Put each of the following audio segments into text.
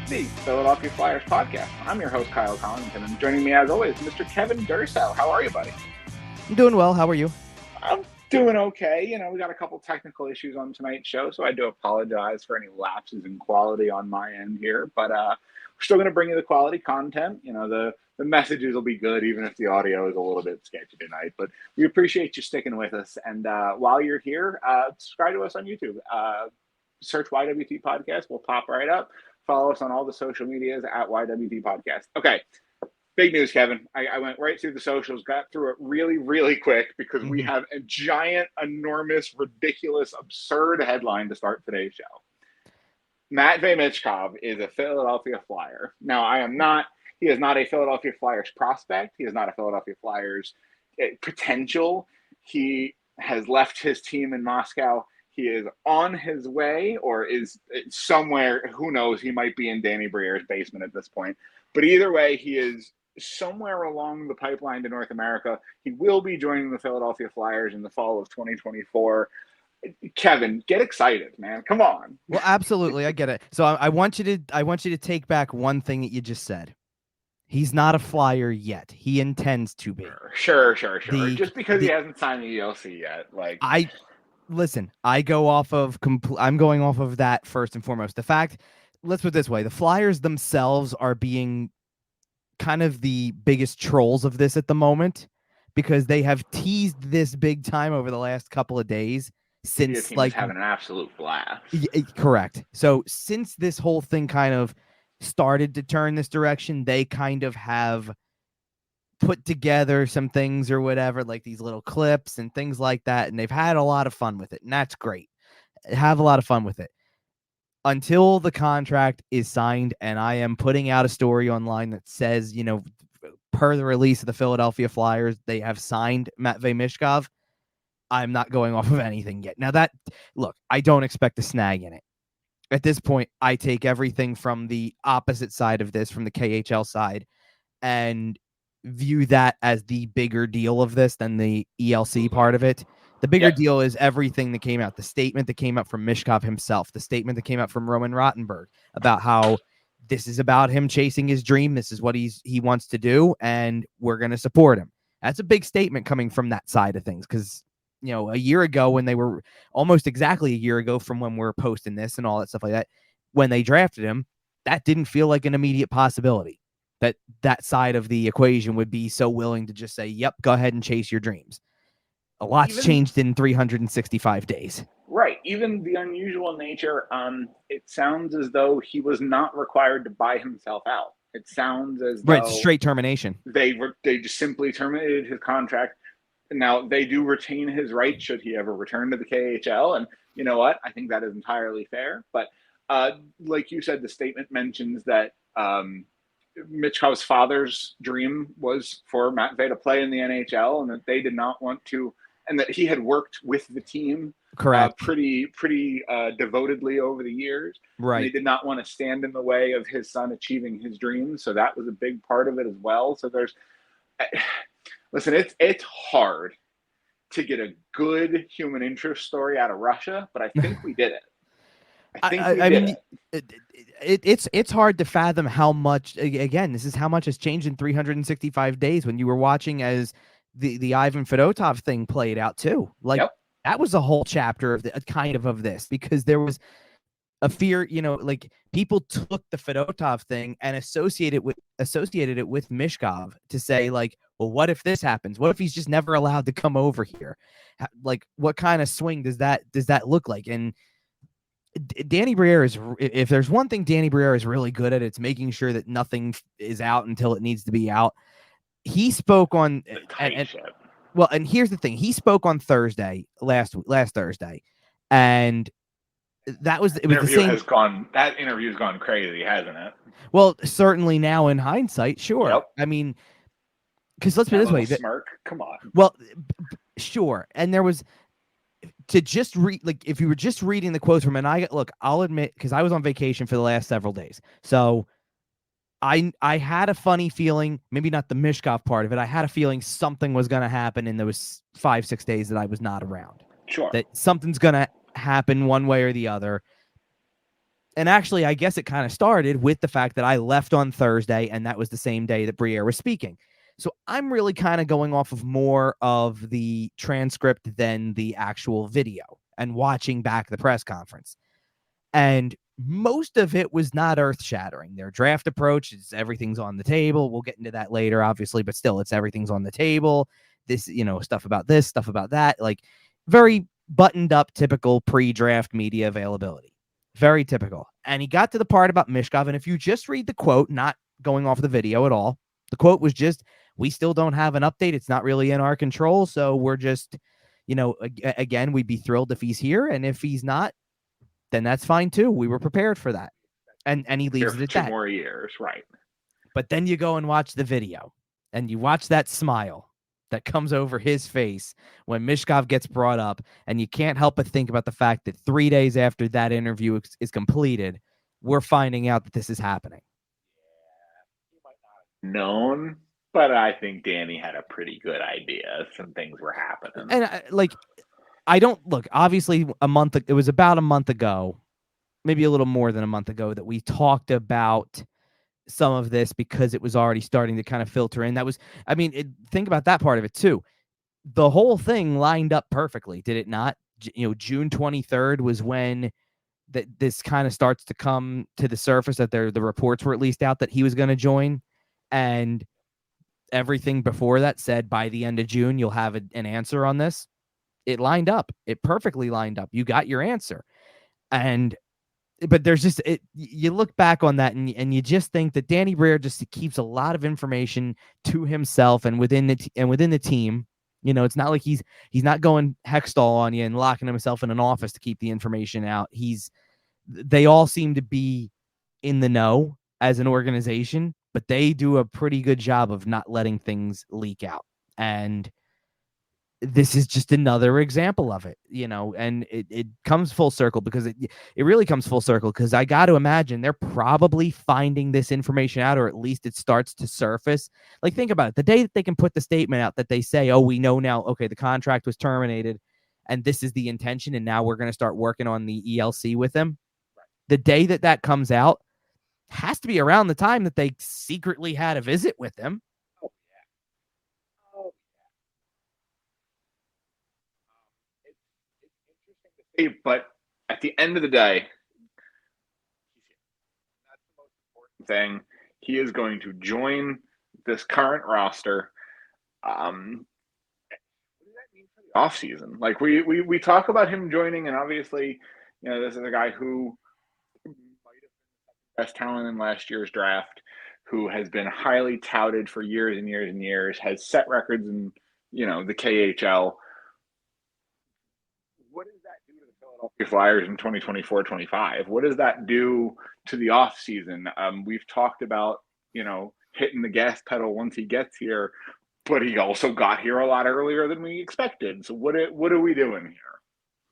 the Philadelphia Flyers podcast. I'm your host, Kyle Collington, and joining me as always, Mr. Kevin Durso. How are you, buddy? I'm doing well. How are you? I'm doing okay. We got a couple technical issues on tonight's show, so I do apologize for any lapses in quality on my end here. But we're still going to bring you the quality content. The messages will be good, even if the audio is a little bit sketchy tonight. But we appreciate you sticking with us. And while you're here, subscribe to us on YouTube. Search YWT Podcast. We'll pop right up. Follow us on all the social medias at YWT Podcast. Okay. Big news, Kevin. I went right through the socials, got through it really, really quick because we have a giant, enormous, ridiculous, absurd headline to start today's show. Matvei Michkov is a Philadelphia Flyer. Now, he is not a Philadelphia Flyers prospect. He is not a Philadelphia Flyers potential. He has left his team in Moscow. He is on his way or is somewhere. Who knows? He might be in Danny Briere's basement at this point. But either way, he is somewhere along the pipeline to North America. He will be joining the Philadelphia Flyers in the fall of 2024. Kevin, get excited, man. Come on. Well, absolutely. I get it. So I want you to take back one thing that you just said. He's not a Flyer yet. He intends to be. Sure. Just because he hasn't signed the ELC yet. Listen, I'm going off of that first and foremost. The fact, let's put it this way, the Flyers themselves are being kind of the biggest trolls of this at the moment because they have teased this big time over the last couple of days since having an absolute blast. Correct. So since this whole thing kind of started to turn this direction, they kind of have put together some things or whatever, like these little clips and things like that. And they've had a lot of fun with it. And that's great. Have a lot of fun with it until the contract is signed. And I am putting out a story online that says, per the release of the Philadelphia Flyers, they have signed Matvei Michkov. I'm not going off of anything yet. Now I don't expect a snag in it. At this point, I take everything from the opposite side of this, from the KHL side, and view that as the bigger deal of this than the ELC part of it. The bigger deal is everything that came out, the statement that came out from Michkov himself, the statement that came out from Roman Rottenberg about how this is about him chasing his dream. This is what he wants to do, and we're going to support him. That's a big statement coming from that side of things because, a year ago when they were almost exactly a year ago from when we're posting this and all that stuff like that, when they drafted him, that didn't feel like an immediate possibility. That side of the equation would be so willing to just say, yep, go ahead and chase your dreams. A lot's changed in 365 days. Right. Even the unusual nature, it sounds as though he was not required to buy himself out. It sounds as though... Right, straight termination. They just simply terminated his contract. Now, they do retain his right should he ever return to the KHL. And you know what? I think that is entirely fair. But like you said, the statement mentions that... Michkov's father's dream was for Matvei to play in the NHL, and that they did not want to, and that he had worked with the team pretty devotedly over the years. Right. And they did not want to stand in the way of his son achieving his dreams, so that was a big part of it as well. So listen, it's hard to get a good human interest story out of Russia, but I think we did it. It's hard to fathom how much. Again, this is how much has changed in 365 days. When you were watching as the Ivan Fedotov thing played out too, that was a whole chapter of this because there was a fear. People took the Fedotov thing and associated it with Michkov to say well, what if this happens? What if he's just never allowed to come over here? What kind of swing does that look like? And Danny Briere if there's one thing Danny Briere is really good at, it's making sure that nothing is out until it needs to be out. He spoke on, and here's the thing. He spoke on Thursday, last Thursday, and that was the same. That interview's gone crazy, hasn't it? Well, certainly now in hindsight, sure. Yep. I mean, because let's put it this way. Smirk, come on. Well, sure. And there was... to just read, if you were just reading the quotes from him, and I'll admit, because I was on vacation for the last several days, so I had a funny feeling, maybe not the Michkov part of it, I had a feeling something was going to happen in those 5-6 days that I was not around. Sure. That something's going to happen one way or the other. And actually, I guess it kind of started with the fact that I left on Thursday, and that was the same day that Briere was speaking. So I'm really kind of going off of more of the transcript than the actual video and watching back the press conference. And most of it was not earth-shattering. Their draft approach is everything's on the table. We'll get into that later, obviously, but still, it's everything's on the table. This, stuff about this, stuff about that, like very buttoned up, typical pre-draft media availability. Very typical. And he got to the part about Michkov, and if you just read the quote, not going off the video at all, the quote was just, we still don't have an update. It's not really in our control, so we're just, again, we'd be thrilled if he's here, and if he's not, then that's fine too. We were prepared for that. And he leaves it at that. 2 more years, right. But then you go and watch the video, and you watch that smile that comes over his face when Michkov gets brought up, and you can't help but think about the fact that 3 days after that interview is completed, we're finding out that this is happening. Known, but I think Danny had a pretty good idea. Some things were happening. And I don't look, obviously it was about a month ago, maybe a little more than a month ago, that we talked about some of this because it was already starting to kind of filter in. That was, think about that part of it too. The whole thing lined up perfectly, did it not? June 23rd was when this kind of starts to come to the surface, that the reports were at least out that he was going to join. And everything before that said by the end of June, you'll have an answer on this. It lined up. It perfectly lined up. You got your answer. But there's just, you look back on that and you just think that Danny Briere just keeps a lot of information to himself and within the team. It's not like he's not going Hextall on you and locking himself in an office to keep the information out. They all seem to be in the know as an organization, but they do a pretty good job of not letting things leak out. And this is just another example of it, and it comes full circle because it really comes full circle because I got to imagine they're probably finding this information out, or at least it starts to surface. Like, think about it. The day that they can put the statement out that they say, oh, we know now, okay, the contract was terminated and this is the intention, and now we're going to start working on the ELC with him. The day that comes out has to be around the time that they secretly had a visit with him. But at the end of the day, that's the most important thing. He is going to join this current roster. What does that mean for the offseason? Like, we talk about him joining, and obviously, this is a guy who might have been the best talent in last year's draft, who has been highly touted for years and years and years, has set records in, the KHL. What does that do to the Philadelphia Flyers in 2024-25? What does that do to the offseason? We've talked about, hitting the gas pedal once he gets here, but he also got here a lot earlier than we expected. So what are we doing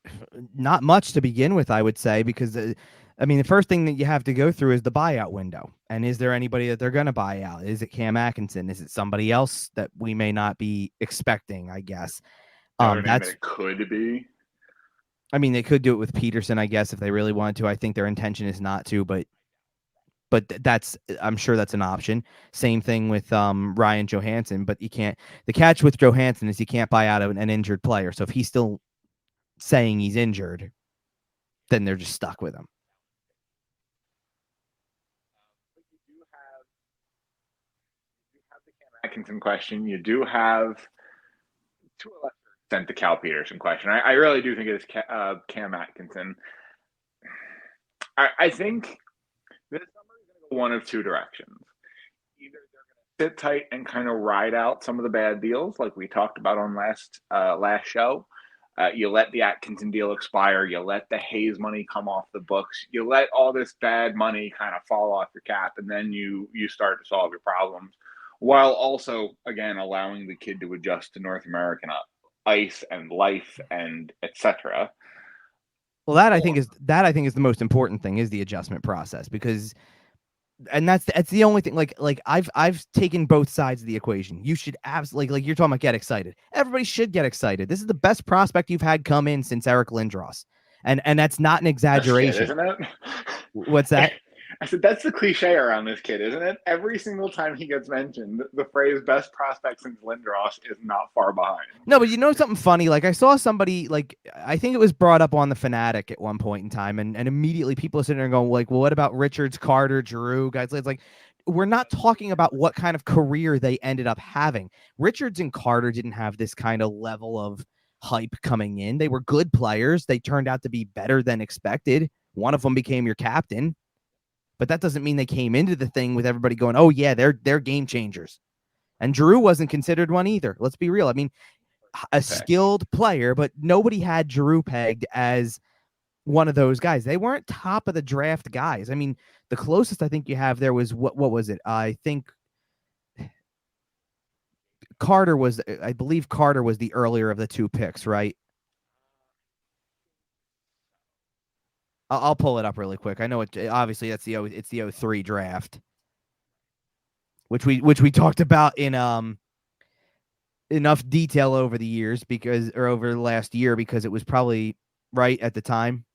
here? Not much to begin with, I would say, because the first thing that you have to go through is the buyout window. And is there anybody that they're going to buy out? Is it Cam Atkinson? Is it somebody else that we may not be expecting, I guess? That's it could be. They could do it with Peterson, I guess, if they really wanted to. I think their intention is not to, but I'm sure that's an option. Same thing with Ryan Johansson, but you can't. The catch with Johansson is you can't buy out an injured player. So if he's still saying he's injured, then they're just stuck with him. You have the Cam Atkinson question. You do have, to a lesser extent, the Cal Peterson question. I really do think it is Cam Atkinson. I think this summer is going to go one of two directions. Either they're going to sit tight and kind of ride out some of the bad deals, like we talked about on last show. You let the Atkinson deal expire. You let the Hayes money come off the books. You let all this bad money kind of fall off your cap, and then you start to solve your problems, while also, again, allowing the kid to adjust to North American ice and life and etc. Well, that I think is the most important thing, is the adjustment process, because, and that's the only thing. Like I've taken both sides of the equation. You should absolutely, like you're talking about, get excited. Everybody should get excited. This is the best prospect you've had come in since Eric Lindros, And that's not an exaggeration. That's kid, isn't it? What's that? I said, that's the cliche around this kid, isn't it? Every single time he gets mentioned, the phrase best prospect since Lindros is not far behind. No, but you know something funny? Like I saw somebody, like, I think it was brought up on the Fanatic at one point in time, and immediately people are sitting there going, like, well, what about Richards, Carter, Giroux, guys? It's like, we're not talking about what kind of career they ended up having. Richards and Carter didn't have this kind of level of hype coming in. They were good players. They turned out to be better than expected. One of them became your captain. But that doesn't mean they came into the thing with everybody going, oh, yeah, they're game changers. And Giroux wasn't considered one either. Let's be real. I mean, a skilled player, but nobody had Giroux pegged as one of those guys. They weren't top of the draft guys. I mean, the closest I think you have there was, what was it? I think I believe Carter was the earlier of the two picks, right? I'll pull it up really quick. I know it. Obviously, it's the 03 draft, which we talked about in enough detail over the years over the last year, because it was probably right at the time.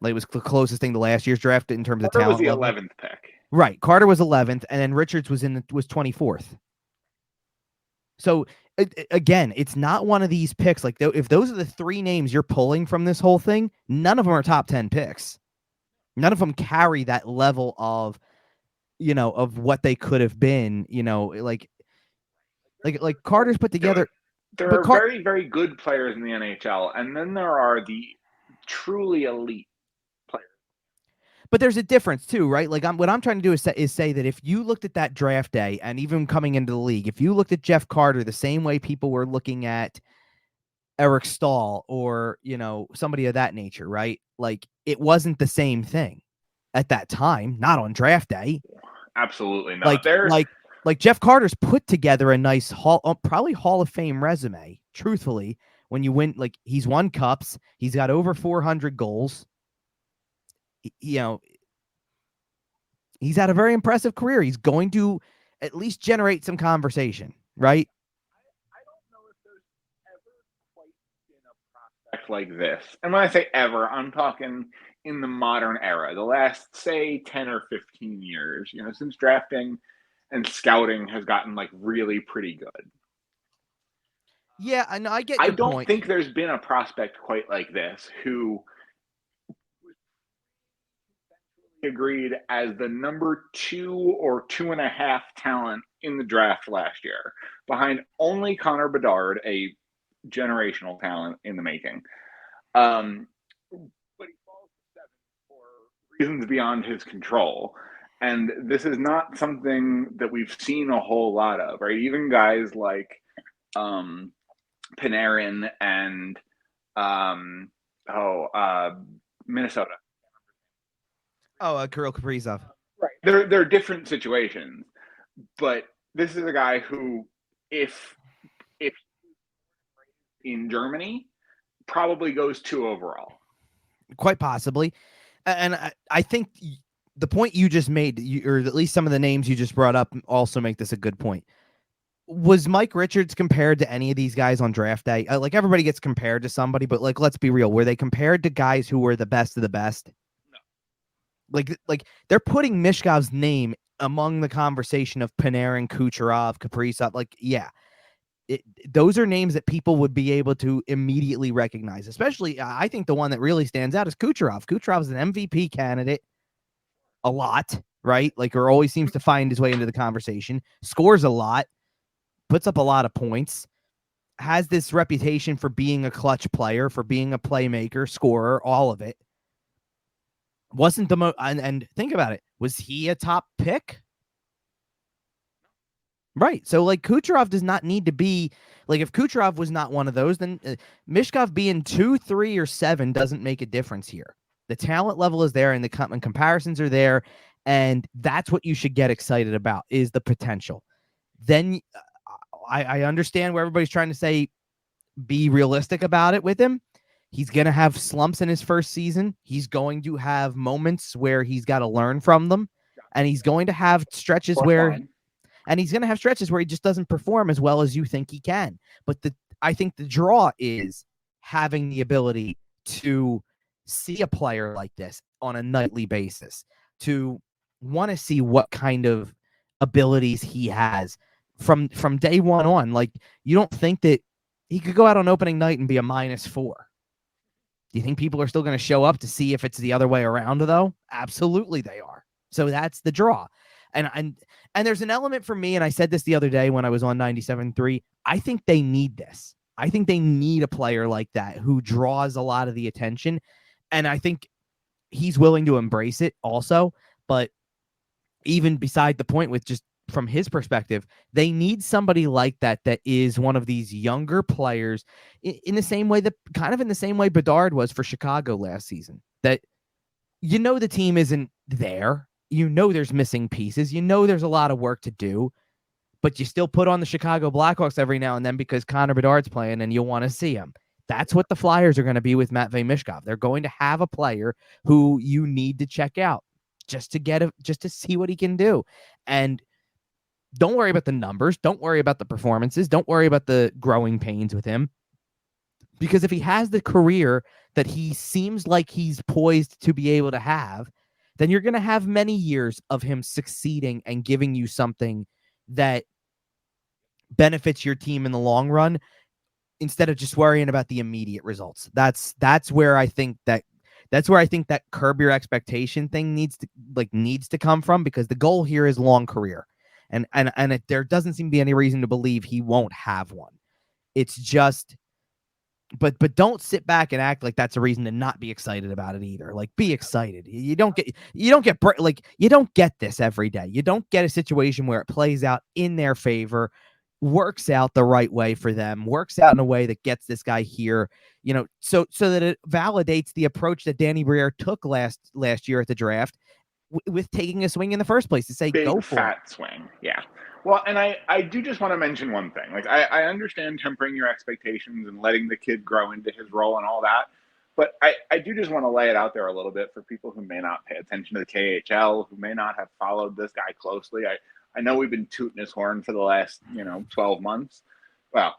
Like, it was the closest thing to last year's draft in terms of talent. Carter was the 11th pick. Right, Carter was 11th, and then Richards was 24th. So again, it's not one of these picks. Like, if those are the three names you're pulling from this whole thing, none of them are top 10 picks. None of them carry that level of, of what they could have been, like Carter's put together. There are very, very good players in the NHL, and then there are the truly elite players. But there's a difference too, right? Like, what I'm trying to do is say that if you looked at that draft day, and even coming into the league, if you looked at Jeff Carter the same way people were looking at Eric Stahl or, somebody of that nature, right? Like, it wasn't the same thing at that time, not on draft day. Absolutely not. Like Jeff Carter's put together a nice probably Hall of Fame resume, truthfully. When you win, like, he's won cups, he's got over 400 goals. He's had a very impressive career. He's going to at least generate some conversation, right? I don't know if there's ever quite been a prospect like this. And when I say ever, I'm talking in the modern era, the last, say, 10 or 15 years, since drafting and scouting has gotten, like, really pretty good. Yeah, I know. I get your point. I don't think there's been a prospect quite like this who agreed as the number 2 or 2.5 talent in the draft last year, behind only Connor Bedard, a generational talent in the making. But he falls to 7 for reasons beyond his control. And this is not something that we've seen a whole lot of, right? Even guys like Panarin and Minnesota. Kirill Kaprizov. Right. They're different situations, but this is a guy who, if in Germany, probably goes 2 overall. Quite possibly. And I think the point you just made, or at least some of the names you just brought up, also make this a good point. Was Mike Richards compared to any of these guys on draft day? Like, everybody gets compared to somebody, but, like, let's be real. Were they compared to guys who were the best of the best? Like they're putting Michkov's name among the conversation of Panarin, Kucherov, Kaprizov. Like, yeah, those are names that people would be able to immediately recognize. Especially, I think the one that really stands out is Kucherov. Kucherov is an MVP candidate a lot, right? Like, or always seems to find his way into the conversation. Scores a lot, puts up a lot of points, has this reputation for being a clutch player, for being a playmaker, scorer, all of it. Wasn't the most, and think about it. Was he a top pick? Right. So, like, Kucherov does not need to be, like, if Kucherov was not one of those, then Michkov being 2, 3, or 7 doesn't make a difference here. The talent level is there, and the comparisons are there, and that's what you should get excited about, is the potential. Then I understand where everybody's trying to say, be realistic about it with him. He's going to have slumps in his first season. He's going to have moments where he's got to learn from them. And he's going to have stretches where he just doesn't perform as well as you think he can. But I think the draw is having the ability to see a player like this on a nightly basis, to want to see what kind of abilities he has from day one on. Like, you don't think that he could go out on opening night and be a -4? Do you think people are still going to show up to see if it's the other way around, though? Absolutely they are. So that's the draw. And there's an element for me, and I said this the other day when I was on 97.3, I think they need this. I think they need a player like that who draws a lot of the attention, and I think he's willing to embrace it also. But even beside the point, with just from his perspective, they need somebody like that is one of these younger players in the same way that kind of in the same way Bedard was for Chicago last season. That, the team isn't there. There's missing pieces. There's a lot of work to do, but you still put on the Chicago Blackhawks every now and then because Connor Bedard's playing and you'll want to see him. That's what the Flyers are going to be with Matvei Michkov. They're going to have a player who you need to check out just to see what he can do. And don't worry about the numbers. Don't worry about the performances. Don't worry about the growing pains with him. Because if he has the career that he seems like he's poised to be able to have, then you're going to have many years of him succeeding and giving you something that benefits your team in the long run, instead of just worrying about the immediate results. That's where I think that curb your expectation thing needs to come from, because the goal here is long career. And there doesn't seem to be any reason to believe he won't have one. It's just, but don't sit back and act like that's a reason to not be excited about it either. Like, be excited. You don't get this every day. You don't get a situation where it plays out in their favor, works out the right way for them, works out in a way that gets this guy here, so that it validates the approach that Danny Briere took last year at the draft, with taking a swing in the first place, to say Big, go for fat swing. Yeah. Well, and I do just want to mention one thing. Like, I understand tempering your expectations and letting the kid grow into his role and all that. But I do just want to lay it out there a little bit for people who may not pay attention to the KHL, who may not have followed this guy closely. I know we've been tooting his horn for the last, 12 months. Well,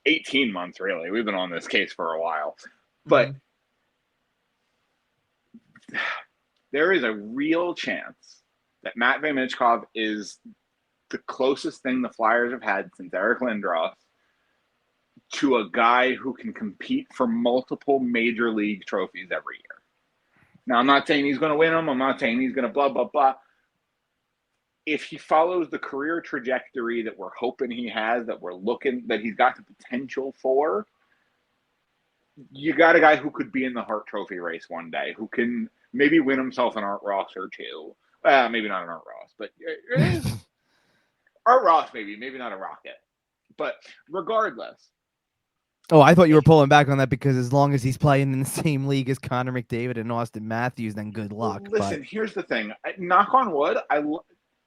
18 months, really. We've been on this case for a while. But there is a real chance that Matvei Michkov is the closest thing the Flyers have had since Eric Lindros to a guy who can compete for multiple major league trophies every year. Now, I'm not saying he's going to win them. I'm not saying he's going to blah, blah, blah. If he follows the career trajectory that we're hoping he has, that he's got the potential for, you got a guy who could be in the Hart Trophy race one day, who can maybe win himself an Art Ross or two. Maybe not an Art Ross, but Art Ross maybe not a Rocket. But regardless. Oh, I thought you were pulling back on that because as long as he's playing in the same league as Connor McDavid and Austin Matthews, then good luck. Listen, here's the thing. Knock on wood,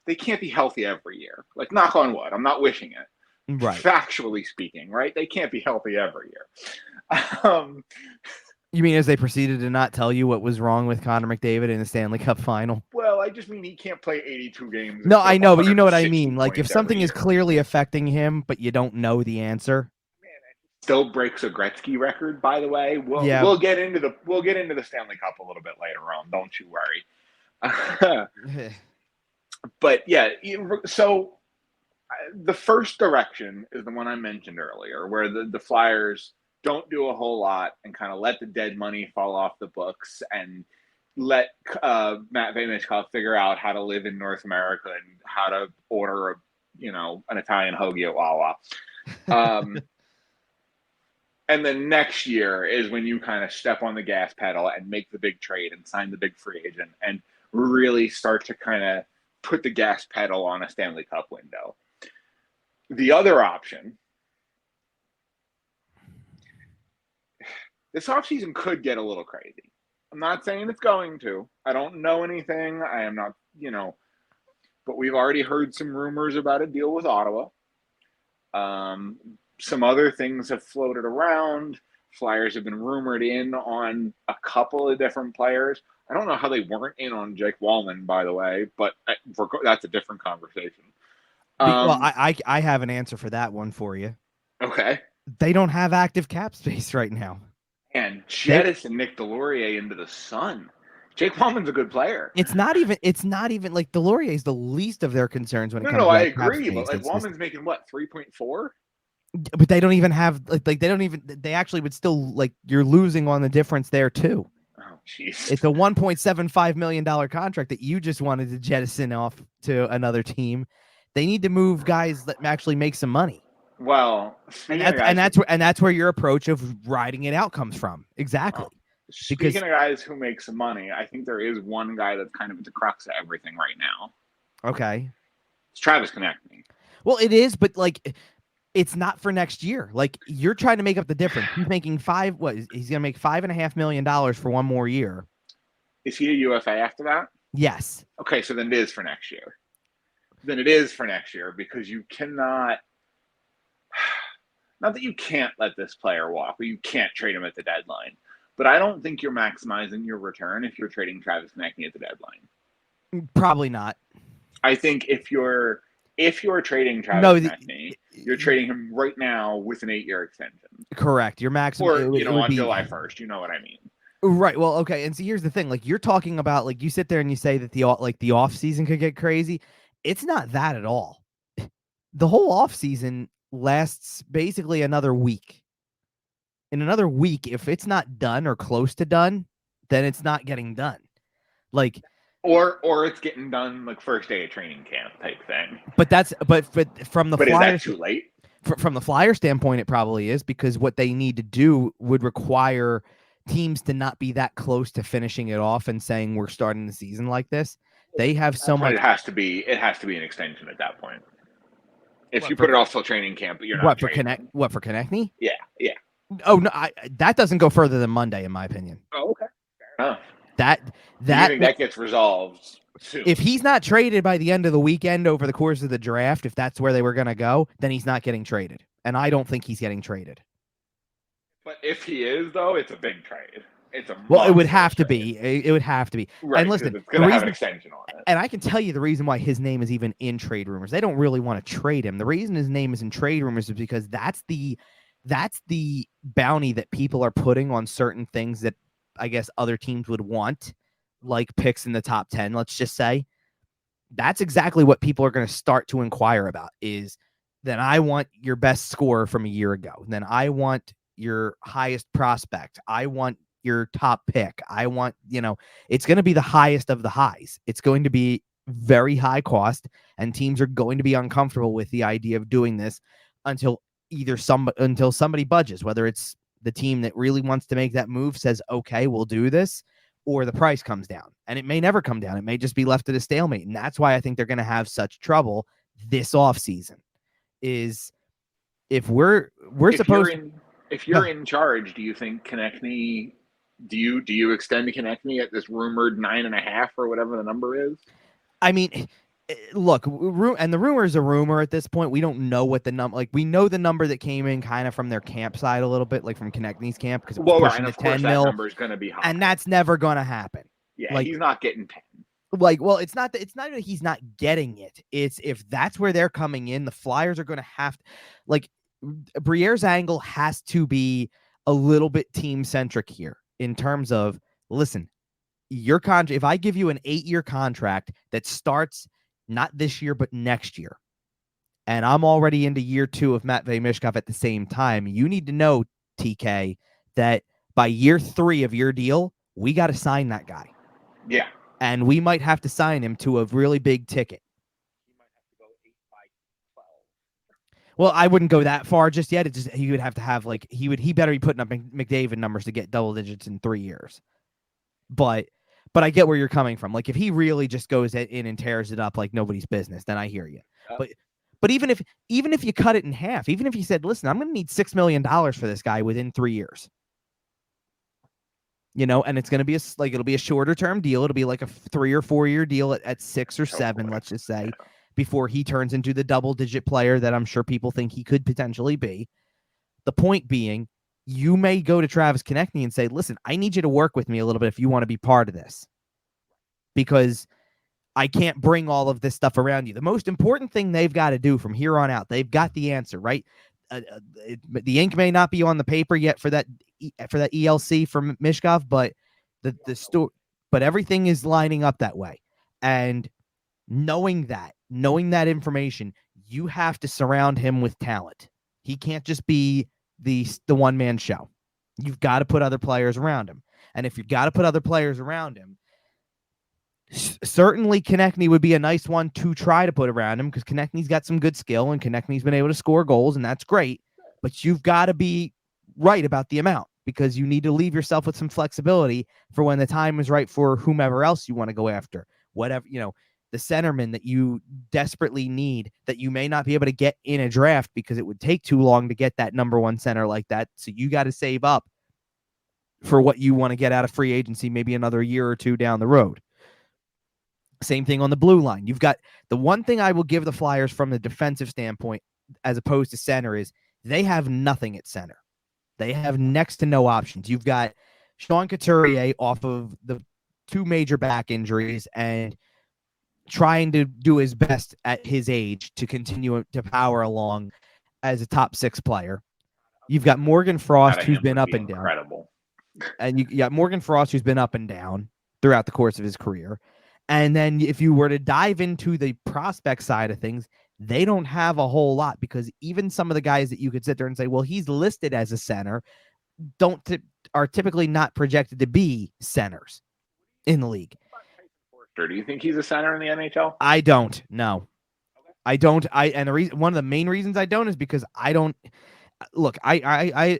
they can't be healthy every year. Like, knock on wood. I'm not wishing it. Right. Factually speaking, right? They can't be healthy every year. You mean as they proceeded to not tell you what was wrong with Connor McDavid in the Stanley Cup Final? Well, I just mean he can't play 82 games. No, I know, but you know what I mean. Like, if something is clearly affecting him, but you don't know the answer. Man, it still breaks a Gretzky record, by the way. We'll get into the Stanley Cup a little bit later on. Don't you worry. But yeah, so the first direction is the one I mentioned earlier, where the Flyers don't do a whole lot and kind of let the dead money fall off the books and let Matvei Michkov figure out how to live in North America and how to order an Italian hoagie at Wawa. And then next year is when you kind of step on the gas pedal and make the big trade and sign the big free agent and really start to kind of put the gas pedal on a Stanley Cup window. The other option, this offseason could get a little crazy. I'm not saying it's going to. I don't know anything. I am not, but we've already heard some rumors about a deal with Ottawa. Some other things have floated around. Flyers have been rumored in on a couple of different players. I don't know how they weren't in on Jake Wallman, by the way, but that's a different conversation. Well, I have an answer for that one for you. Okay. They don't have active cap space right now. And jettison Nick Delorier into the sun. Jake Walman's a good player. It's not even like Delorier is the least of their concerns when it comes to I agree, but like Walman's making what, 3.4? But they don't even have they actually would still, like, you're losing on the difference there too. Oh, jeez. It's a $1.75 million contract that you just wanted to jettison off to another team. They need to move guys that actually make some money. Well, and that's where your approach of riding it out comes from. Exactly. Speaking of guys who make some money, I think there is one guy that's kind of at the crux of everything right now. Okay. It's Travis Konecny. Well, it is, but like, it's not for next year. Like, you're trying to make up the difference. He's making he's going to make $5.5 million for one more year. Is he a UFA after that? Yes. Okay, so then it is for next year. Because you cannot, not that you can't let this player walk, but you can't trade him at the deadline. But I don't think you're maximizing your return if you're trading Travis Konecny at the deadline. Probably not. I think if you're trading Travis Konecny, you're trading him right now with an 8-year extension. Correct. Your maximum, or on July 1st. You know what I mean? Right. Well, okay. And so here's the thing: like, you're talking about, like, you sit there and you say that the off season could get crazy. It's not that at all. The whole off season lasts basically another week. In another week, if it's not done or close to done, then it's not getting done. Like, or it's getting done like first day of training camp type thing. But from the Flyers, is that too late? From the Flyer standpoint, it probably is, because what they need to do would require teams to not be that close to finishing it off and saying we're starting the season like this. They have so much. It has to be an extension at that point. If you put it off till training camp, you're not. What for Konecny? Yeah. Oh no, that doesn't go further than Monday, in my opinion. Oh, okay. Fair enough. That gets resolved soon. If he's not traded by the end of the weekend over the course of the draft, if that's where they were going to go, then he's not getting traded. And I don't think he's getting traded. But if he is, though, it's a big trade. It would have to be. It would have to be. Right, and listen, it's going to have an extension on it. And I can tell you the reason why his name is even in trade rumors. They don't really want to trade him. The reason his name is in trade rumors is because that's the bounty that people are putting on certain things that I guess other teams would want, like picks in the top 10, let's just say. That's exactly what people are going to start to inquire about, is then I want your best scorer from a year ago. Then I want your highest prospect. I want your top pick. I want, it's going to be the highest of the highs. It's going to be very high cost, and teams are going to be uncomfortable with the idea of doing this until somebody budges, whether it's the team that really wants to make that move says, okay, we'll do this, or the price comes down. And it may never come down. It may just be left at a stalemate. And that's why I think they're going to have such trouble this offseason, is if you're in charge, do you think Konecny, do you extend Konecny at this rumored 9.5 or whatever the number is? I mean, look, and the rumor is a rumor at this point. We don't know what the number, like, we know the number that came in kind of from their campsite a little bit, like from Konechny's camp, because it was pushing to 10 mil. That number is going to be high. And that's never going to happen. Yeah, like, he's not getting 10. Like, well, it's not that he's not getting it. It's if that's where they're coming in, the Flyers are going to have to, like, Briere's angle has to be a little bit team centric here in terms of, listen, your contract, if I give you an 8-year contract that starts not this year, but next year, and I'm already into year 2 of Matvei Michkov at the same time, you need to know, TK, that by year 3 of your deal, we got to sign that guy. Yeah. And we might have to sign him to a really big ticket. He might have to go 8 by 12. Well, I wouldn't go that far just yet. He would have to have, like, he better be putting up McDavid numbers to get double digits in 3 years. But I get where you're coming from. Like, if he really just goes in and tears it up like nobody's business, then I hear you. But even if you cut it in half, even if you said, listen, I'm going to need $6 million for this guy within 3 years, and it's going to be it'll be a shorter term deal. It'll be like a 3 or 4 year deal at 6 or 7, let's just say, before he turns into the double digit player that I'm sure people think he could potentially be. The point being, you may go to Travis Konecny and say, listen, I need you to work with me a little bit if you want to be part of this, because I can't bring all of this stuff around you. The most important thing they've got to do from here on out, they've got the answer, right? The ink may not be on the paper yet for that. for that ELC for Michkov, but but everything is lining up that way. And knowing that information, you have to surround him with talent. He can't just be the one-man show. You've got to put other players around him. And if you've got to put other players around him, certainly Konechny would be a nice one to try to put around him, because Konechny's got some good skill and Konechny's been able to score goals, and that's great. But you've got to be right about the amount, because you need to leave yourself with some flexibility for when the time is right for whomever else you want to go after. Whatever, the centerman that you desperately need that you may not be able to get in a draft because it would take too long to get that number one center like that. So you got to save up for what you want to get out of free agency, maybe another year or two down the road. Same thing on the blue line. You've got the one thing I will give the Flyers from the defensive standpoint, as opposed to center, is they have nothing at center. They have next to no options. You've got Sean Couturier off of the 2 major back injuries and trying to do his best at his age to continue to power along as a top 6 player. You've got Morgan Frost, who's been up and down. Incredible. And you got Morgan Frost, who's been up and down throughout the course of his career. And then if you were to dive into the prospect side of things, they don't have a whole lot, because even some of the guys that you could sit there and say, well, he's listed as a center, are typically not projected to be centers in the league. Do you think he's a center in the NHL? I don't. No, I don't. One of the main reasons I don't is because I don't look. I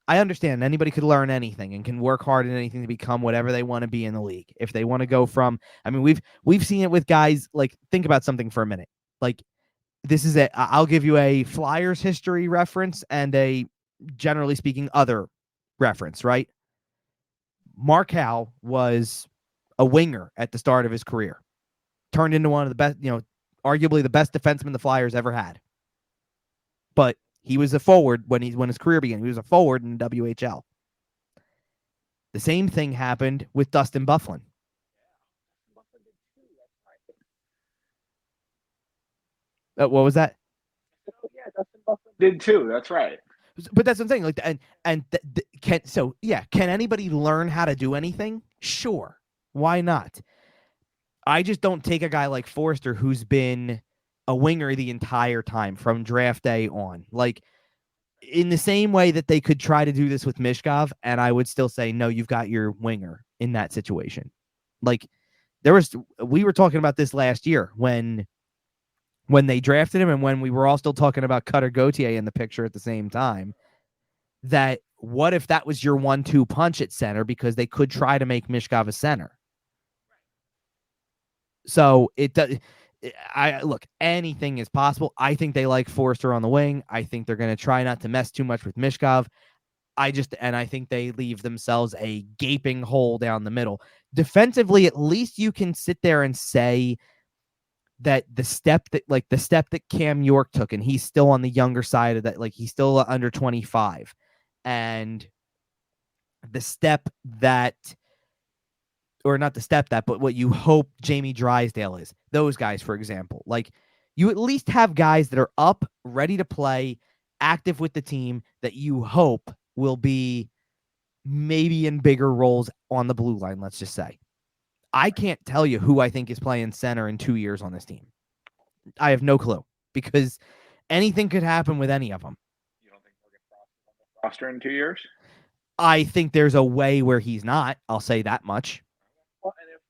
understand anybody could learn anything and can work hard at anything to become whatever they want to be in the league. If they want to go from, we've seen it with guys. Like, think about something for a minute. Like, I'll give you a Flyers history reference and a, generally speaking, other reference, right? Mark Howe was a winger at the start of his career, turned into one of the best, arguably the best defenseman the Flyers ever had. But he was a forward when his career began. He was a forward in the WHL. The same thing happened with Dustin Byfuglien. What was that? Yeah, Dustin Byfuglien did too. That's right. But that's what I'm saying. Like, can anybody learn how to do anything? Sure. Why not? I just don't take a guy like Forster, who's been a winger the entire time from draft day on. Like, in the same way that they could try to do this with Michkov, and I would still say, no, you've got your winger in that situation. Like, we were talking about this last year when they drafted him, and when we were all still talking about Cutter Gauthier in the picture at the same time, that what if that was your 1-2 punch at center, because they could try to make Michkov a center. So look, anything is possible. I think they like Forster on the wing. I think they're going to try not to mess too much with Michkov. I think they leave themselves a gaping hole down the middle. Defensively, at least you can sit there and say that the step that Cam York took, and he's still on the younger side of that, like, he's still under 25, and the step that, or not the step that, but what you hope Jamie Drysdale is, those guys, for example, like, you at least have guys that are up, ready to play, active with the team, that you hope will be maybe in bigger roles on the blue line. Let's just say, I can't tell you who I think is playing center in 2 years on this team. I have no clue, because anything could happen with any of them. You don't think Morgan Frost is on the roster in 2 years? I think there's a way where he's not. I'll say that much. Well, and if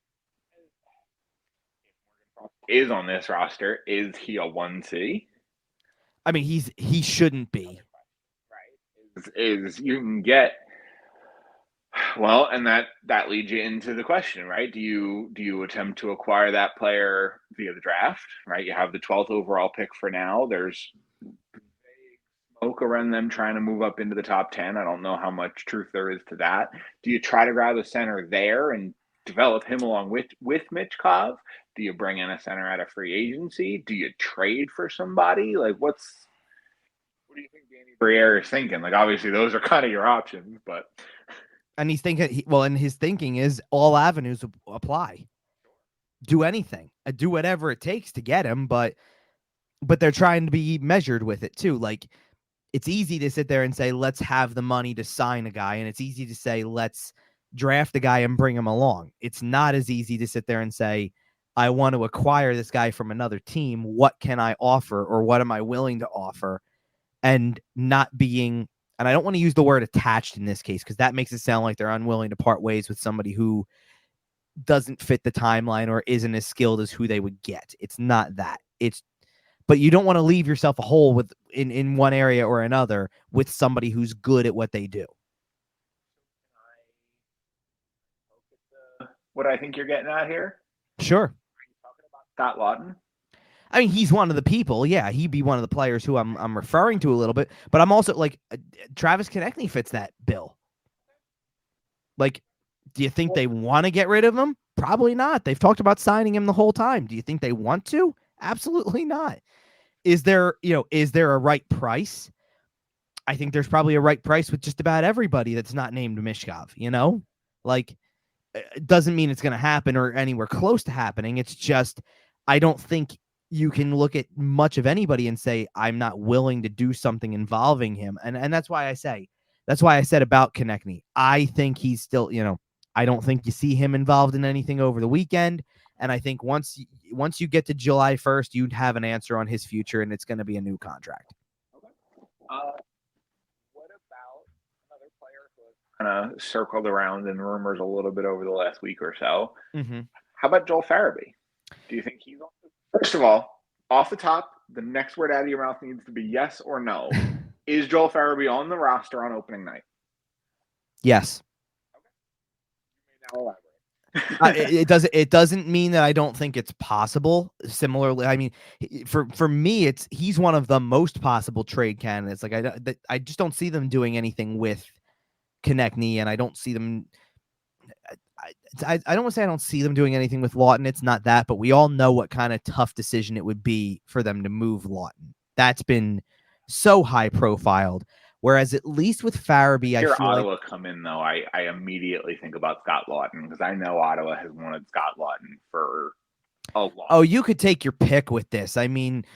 Morgan Frost is on this roster, is he a 1C? I mean, he shouldn't be. Right. Is you can get. Well, and that leads you into the question, right? Do you attempt to acquire that player via the draft, right? You have the 12th overall pick for now. There's smoke around them trying to move up into the top 10. I don't know how much truth there is to that. Do you try to grab a center there and develop him along with Michkov? Do you bring in a center out of free agency? Do you trade for somebody? Like, what do you think Danny Briere is thinking? Like, obviously those are kind of your options, but... And he's thinking, and his thinking is all avenues apply. Do anything, do whatever it takes to get him, but they're trying to be measured with it too. Like, it's easy to sit there and say, let's have the money to sign a guy. And it's easy to say, let's draft a guy and bring him along. It's not as easy to sit there and say, I want to acquire this guy from another team. What can I offer, or what am I willing to offer? And not being, and I don't want to use the word attached in this case, because that makes it sound like they're unwilling to part ways with somebody who doesn't fit the timeline or isn't as skilled as who they would get. It's not that. But you don't want to leave yourself a hole with in one area or another with somebody who's good at what they do. What I think you're getting at here? Sure. Are you talking about Scott Laughton? I mean, he's one of the people. Yeah, he'd be one of the players who I'm referring to a little bit. But I'm also like, Travis Konechny fits that bill. Like, do you think they want to get rid of him? Probably not. They've talked about signing him the whole time. Do you think they want to? Absolutely not. Is there a right price? I think there's probably a right price with just about everybody that's not named Michkov, Like, it doesn't mean it's going to happen or anywhere close to happening. It's just, I don't think you can look at much of anybody and say, I'm not willing to do something involving him. And that's why I said about Konechny, I think he's still, I don't think you see him involved in anything over the weekend. And I think once you get to July 1st, you'd have an answer on his future, and it's going to be a new contract. Okay. What about another player who has kind of circled around in rumors a little bit over the last week or so? Mm-hmm. How about Joel Farabee? Do you think he's on? First of all, off the top, the next word out of your mouth needs to be yes or no. Is Joel Farabee on the roster on opening night? Yes. Okay. You may now elaborate. It doesn't mean that I don't think it's possible. Similarly, I mean, for me, he's one of the most possible trade candidates. Like, I just don't see them doing anything with Konechny, and I don't see them. I don't want to say I don't see them doing anything with Laughton. It's not that, but we all know what kind of tough decision it would be for them to move Laughton. That's been so high profiled. Whereas at least with Farabee, I feel Ottawa like come in though, I immediately think about Scott Laughton, because I know Ottawa has wanted Scott Laughton for a long. Oh, you could take your pick with this. I mean,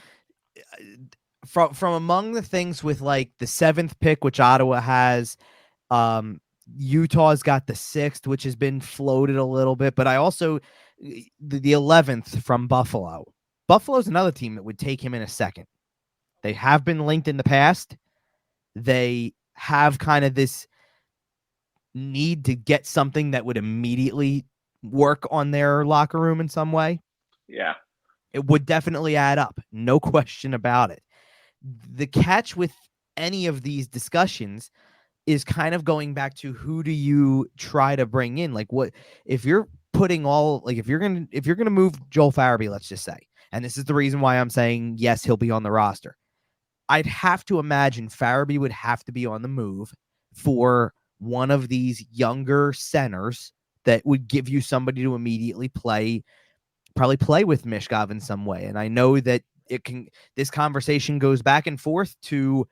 from among the things with like the 7th pick, which Ottawa has, Utah's got the 6th, which has been floated a little bit, but I also the 11th from Buffalo. Buffalo's another team that would take him in a second. They have been linked in the past. They have kind of this need to get something that would immediately work on their locker room in some way. Yeah. It would definitely add up. No question about it. The catch with any of these discussions is kind of going back to who do you try to bring in? Like, what if you're putting all, like, if you're going to move Joel Farabee, let's just say, and this is the reason why I'm saying, yes, he'll be on the roster. I'd have to imagine Farabee would have to be on the move for one of these younger centers that would give you somebody to immediately probably play with Michkov in some way. And I know that this conversation goes back and forth to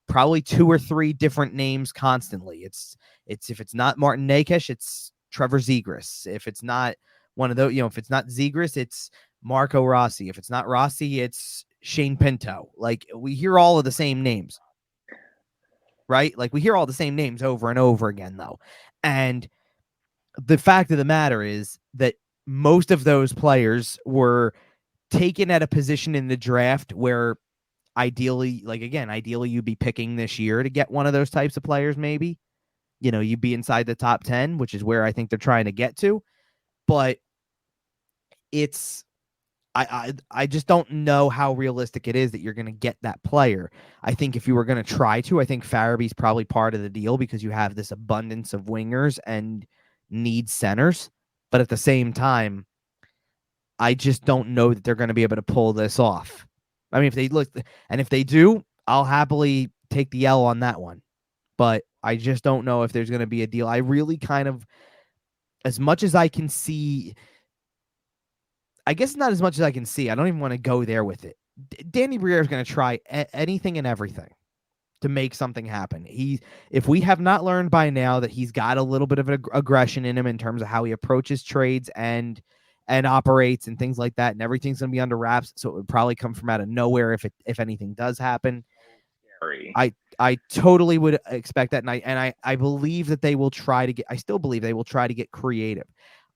probably 2 or 3 different names constantly. It's if it's not Martin Nakes, it's Trevor Zegras. If it's not one of those, if it's not Zegras, it's Marco Rossi. If it's not Rossi, it's Shane Pinto. Like, we hear all of the same names, right? Like, we hear all the same names over and over again, though. And the fact of the matter is that most of those players were taken at a position in the draft where ideally you'd be picking this year to get one of those types of players. Maybe, you'd be inside the top 10, which is where I think they're trying to get to. But I just don't know how realistic it is that you're going to get that player. I think if you were going to try to, I think Farabee's probably part of the deal because you have this abundance of wingers and need centers. But at the same time, I just don't know that they're going to be able to pull this off. I mean, if they do, I'll happily take the L on that one. But I just don't know if there's going to be a deal. I really kind of, as much as I can see, I guess not as much as I can see. I don't even want to go there with it. Danny Briere is going to try anything and everything to make something happen. If we have not learned by now that he's got a little bit of aggression in him in terms of how he approaches trades and operates and things like that, and everything's going to be under wraps, so it would probably come from out of nowhere if anything does happen. I totally would expect that, and I believe that they will try to get. I still believe they will try to get creative.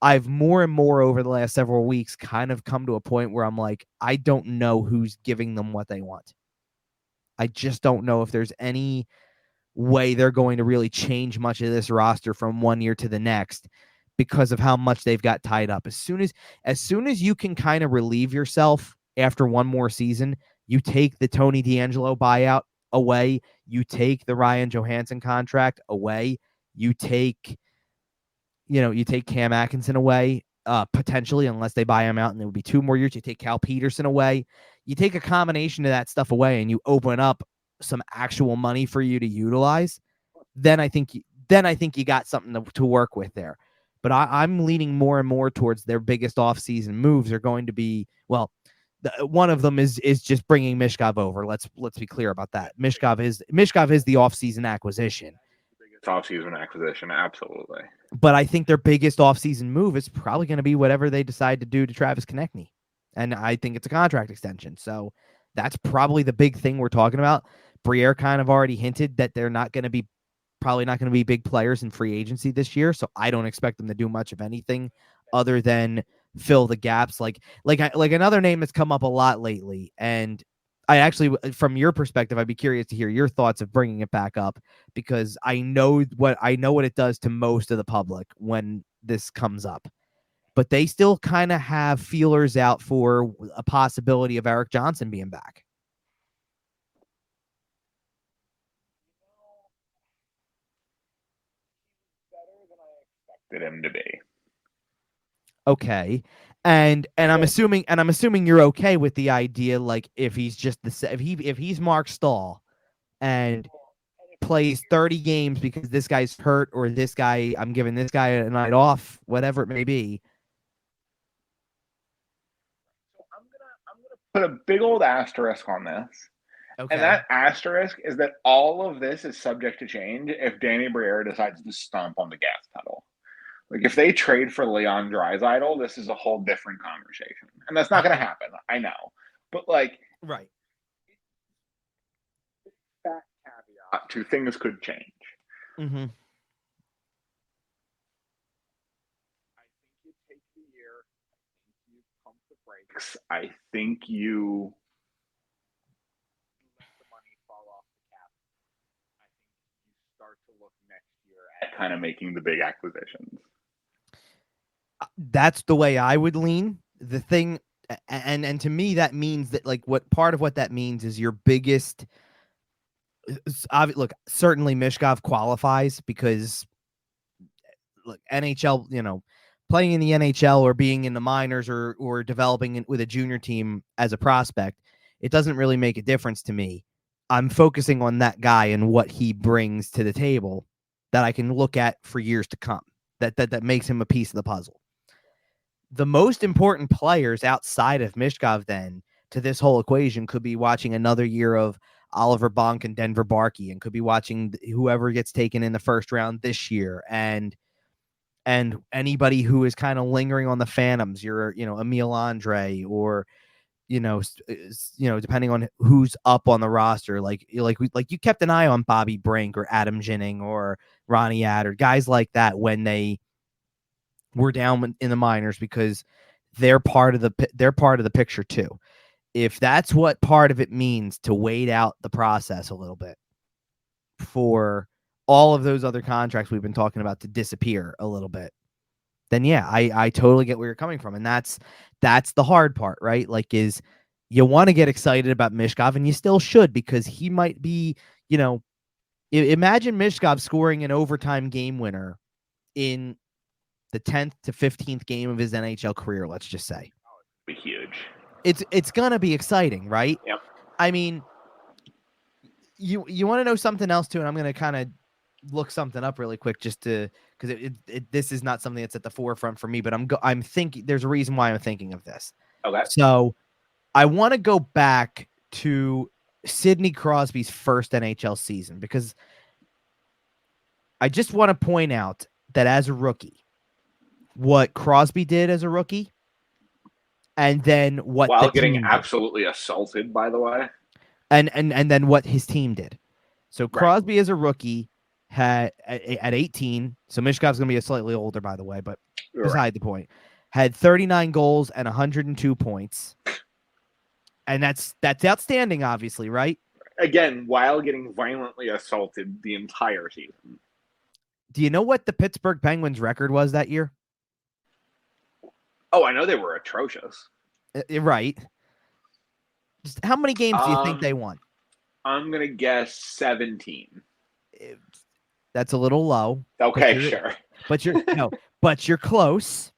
I've more and more over the last several weeks kind of come to a point where I'm like, I don't know who's giving them what they want. I just don't know if there's any way they're going to really change much of this roster from one year to the next because of how much they've got tied up. As soon as you can kind of relieve yourself after one more season, you take the Tony DeAngelo buyout away, you take the Ryan Johansson contract away, you take Cam Atkinson away, potentially, unless they buy him out, and it would be 2 more years. You take Cal Peterson away, you take a combination of that stuff away, and you open up some actual money for you to utilize. Then I think you got something to work with there. But I'm leaning more and more towards their biggest offseason moves are going to be, well, one of them is just bringing Michkov over. Let's be clear about that. Michkov is the offseason acquisition. Offseason acquisition, absolutely. But I think their biggest offseason move is probably going to be whatever they decide to do to Travis Konechny. And I think it's a contract extension. So that's probably the big thing we're talking about. Briere kind of already hinted that they're probably not going to be big players in free agency this year. So I don't expect them to do much of anything other than fill the gaps. Like another name that's come up a lot lately. And I actually, from your perspective, I'd be curious to hear your thoughts of bringing it back up, because I know what it does to most of the public when this comes up. But they still kind of have feelers out for a possibility of Erik Johnson being back. Better than I expected him to be. Okay. And I'm assuming you're okay with the idea, like if he's just if he's Mark Stahl and plays 30 games because this guy's hurt, or this guy, I'm giving this guy a night off, whatever it may be. So I'm gonna put a big old asterisk on this. Okay. And that asterisk is that all of this is subject to change if Danny Briere decides to stomp on the gas pedal. Like, if they trade for Leon Draisaitl, this is a whole different conversation. And that's not going to happen, I know. But, like, right. That caveat to things could change. Mm-hmm. I think you take the year. I think you pump the brakes. I think you let the money fall off the cap. I think you start to look next year at kind of making the big acquisitions. That's the way I would lean. The thing, and to me, that means that, like, what part of what that means is your biggest. Look, certainly Michkov qualifies because, look, NHL, playing in the NHL or being in the minors or developing with a junior team as a prospect, it doesn't really make a difference to me. I'm focusing on that guy and what he brings to the table that I can look at for years to come. That makes him a piece of the puzzle. The most important players outside of Michkov then to this whole equation could be watching another year of Oliver Bonk and Denver Barkey, and could be watching whoever gets taken in the first round this year, and anybody who is kind of lingering on the Phantoms, Emile Andre, or depending on who's up on the roster, like you kept an eye on Bobby Brink or Adam Ginning or Ronnie Adder, guys like that when they were down in the minors, because they're part of the picture too. If that's what part of it means to wait out the process a little bit for all of those other contracts we've been talking about to disappear a little bit, then yeah, I totally get where you're coming from. And that's the hard part, right? Like, is you want to get excited about Michkov, and you still should, because he might be, imagine Michkov scoring an overtime game winner in the 10th to 15th game of his NHL career, let's just say. Be huge. It's gonna be exciting, right? Yep. I mean, you want to know something else too, and I'm gonna kind of look something up really quick just to, because this is not something that's at the forefront for me, but I'm thinking there's a reason why I'm thinking of this. Okay. So I want to go back to Sidney Crosby's first NHL season, because I just want to point out that as a rookie, what Crosby did as a rookie, and then what while getting absolutely assaulted, by the way. and then what his team did. So Crosby Right. as a rookie had at 18. So Michkov's going to be a slightly older, by the way, but beside the point, had 39 goals and 102 points, and that's outstanding, obviously, right? Again, while getting violently assaulted the entire season. Do you know what the Pittsburgh Penguins record was that year? Oh, I know they were atrocious. Right. Just how many games do you think they won? I'm gonna guess 17. That's a little low. Okay, sure. But you're close.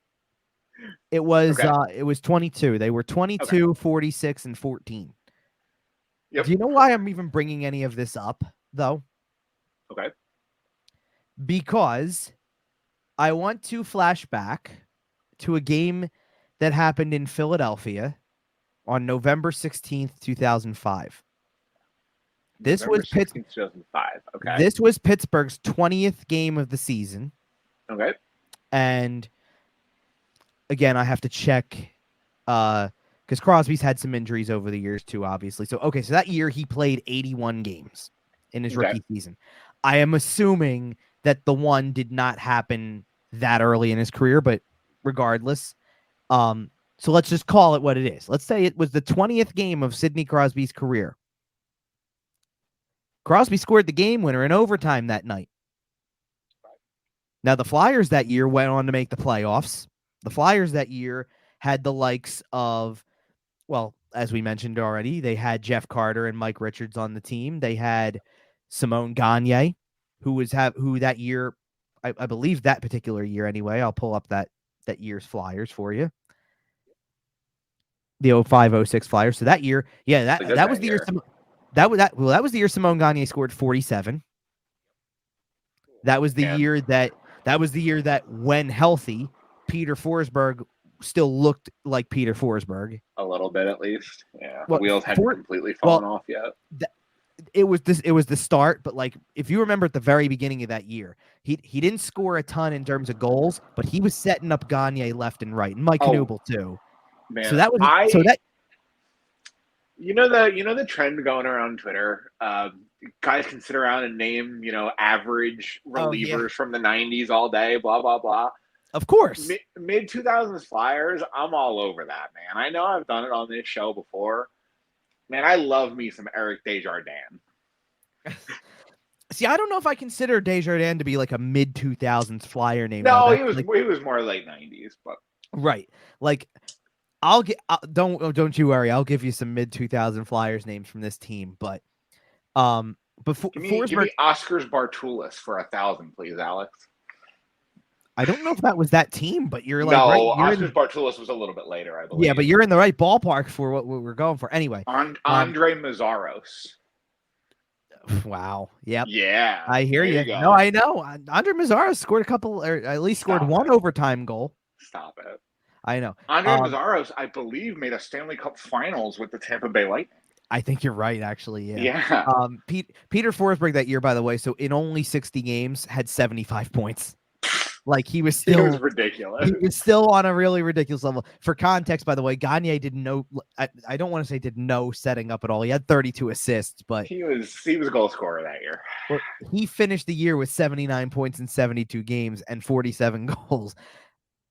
It was 22. They were 22, 46, and 14. Yep. Do you know why I'm even bringing any of this up, though? Okay. Because I want to flash back to a game that happened in Philadelphia on November 16th, 2005. This was 2005. Okay. This was Pittsburgh's 20th game of the season. Okay. And again, I have to check because Crosby's had some injuries over the years too, obviously. So that year he played 81 games in his rookie season. I am assuming that the one did not happen that early in his career, but regardless, so let's just call it what it is. Let's say it was the 20th game of Sidney Crosby's career. Crosby scored the game winner in overtime that night. Now, the Flyers that year went on to make the playoffs. The Flyers that year had the likes of, well, as we mentioned already, they had Jeff Carter and Mike Richards on the team. They had Simone Gagne, who that year, I believe that particular year anyway. I'll pull up that year's Flyers for you. The 05-06 Flyers. So that year, that was the year. That was the year Simone Gagne scored 47. That was the year that when healthy, Peter Forsberg still looked like Peter Forsberg. A little bit, at least. Yeah, the wheels hadn't completely fallen off yet. It was the start, but like if you remember at the very beginning of that year, he didn't score a ton in terms of goals, but he was setting up Gagne left and right, and Mike Knuble too. Man, so that. You know the trend going around Twitter. Guys can sit around and name average relievers from the '90s all day. Blah blah blah. Of course, mid 2000s Flyers. I'm all over that, man. I know I've done it on this show before. Man, I love me some Eric Desjardins. See, I don't know if I consider Desjardins to be like a mid 2000s Flyer name. No, he was more late 90s, but right. Like don't you worry. I'll give you some mid 2000 Flyers names from this team, but before give me Oscars Bartulis for 1,000, please, Alex. I don't know if that was that team, but you're like Oscars Bartulis was a little bit later, I believe. Yeah, but you're in the right ballpark for what we're going for. Anyway, Andre Mazzaros. Wow. Yep. Yeah. I hear you. No, I know. Andre Mazzaros scored a couple, or at least scored one overtime goal. Stop it. I know. Andre Mazzaros, I believe, made a Stanley Cup Finals with the Tampa Bay Lightning. I think you're right, actually. Yeah. Yeah. Peter Forsberg that year, by the way, so in only 60 games, had 75 points. Like he was ridiculous. He was still on a really ridiculous level. For context, by the way, Gagne didn't know. I don't want to say did no setting up at all. He had 32 assists, but he was a goal scorer that year. Well, he finished the year with 79 points in 72 games and 47 goals.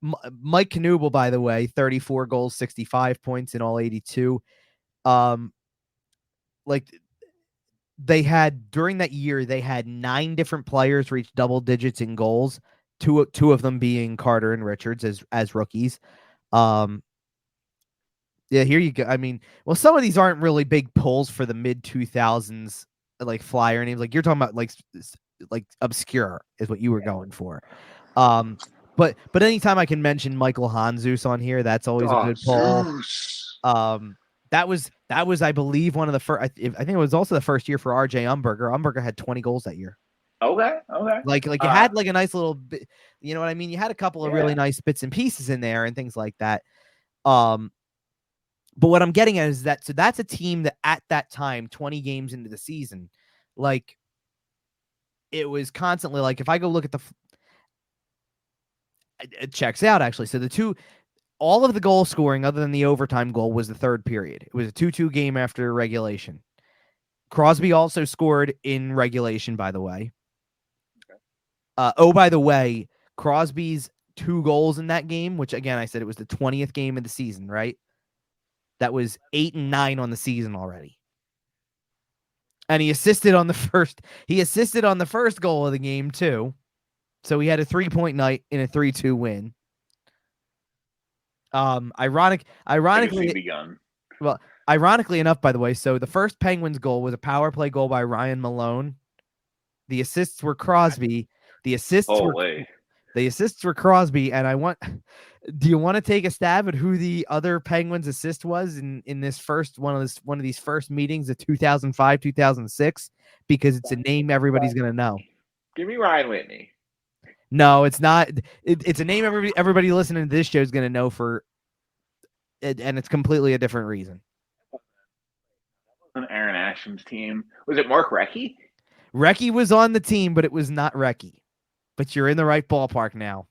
Mike Knuble, by the way, 34 goals, 65 points in all 82. Like they had during that year, they had 9 different players reach double digits in goals. Two of them being Carter and Richards as rookies. Yeah, here you go. I mean, well, some of these aren't really big pulls for the mid 2000s, like Flyer names. Like you're talking about like obscure is what you were going for. But anytime I can mention Michael Handzus on here, that's always a good pull. That was I believe one of the first. I think it was also the first year for RJ Umberger. Umberger had 20 goals that year. Okay. Like you had like a nice little bit, you know what I mean? You had a couple of really nice bits and pieces in there and things like that. But what I'm getting at is that that's a team that at that time, 20 games into the season, like it was constantly like if I go look at it checks out actually. So all of the goal scoring other than the overtime goal was the third period. It was a 2-2 game after regulation. Crosby also scored in regulation, by the way. By the way, Crosby's 2 goals in that game, which again, I said it was the 20th game of the season, right? That was 8 and 9 on the season already. And he assisted on the first goal of the game too. So he had a 3-point night in a 3-2 win. Ironically begun. Well, ironically enough, by the way, so the first Penguins goal was a power play goal by Ryan Malone. The assists were Crosby. The assists were Crosby, and do you want to take a stab at who the other Penguins assist was in this first one of these first meetings of 2005, 2006? Because it's a name everybody's gonna know. Give me Ryan Whitney. No, it's not. It's a name everybody listening to this show is gonna know and it's completely a different reason. On Aaron Asham's team. Was it Mark Recchi? Recchi was on the team, but it was not Recchi. But you're in the right ballpark now.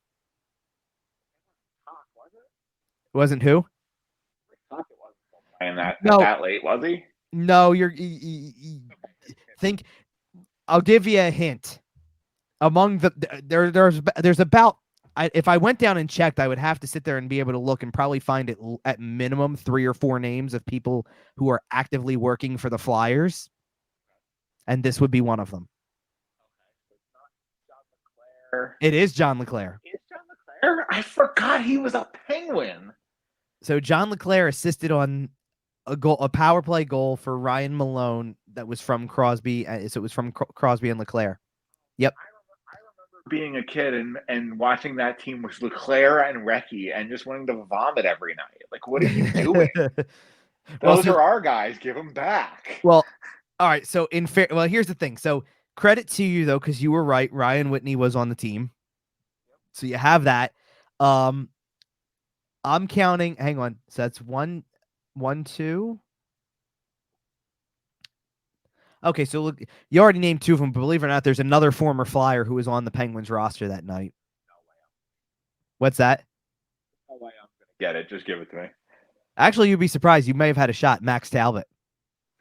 It wasn't who? And that late, was he? No, think. I'll give you a hint. Among there's about. If I went down and checked, I would have to sit there and be able to look and probably find it at minimum 3 or 4 names of people who are actively working for the Flyers, and this would be one of them. It is John LeClair. Is John LeClair? I forgot he was a Penguin. So John LeClair assisted on a power play goal for Ryan Malone that was from Crosby. So it was from Crosby and LeClair. Yep. I remember being a kid and watching that team with LeClair and Recchi and just wanting to vomit every night. Like, what are you doing? Those are our guys. Give them back. Well, all right. So here's the thing. So credit to you though, because you were right. Ryan Whitney was on the team, so you have that. I'm counting. Hang on. So that's 1, 2. Okay, so look, you already named 2 of them, but believe it or not, there's another former Flyer who was on the Penguins roster that night. What's that? No way I'm gonna get it. Just give it to me. Actually, you'd be surprised. You may have had a shot. Max Talbot.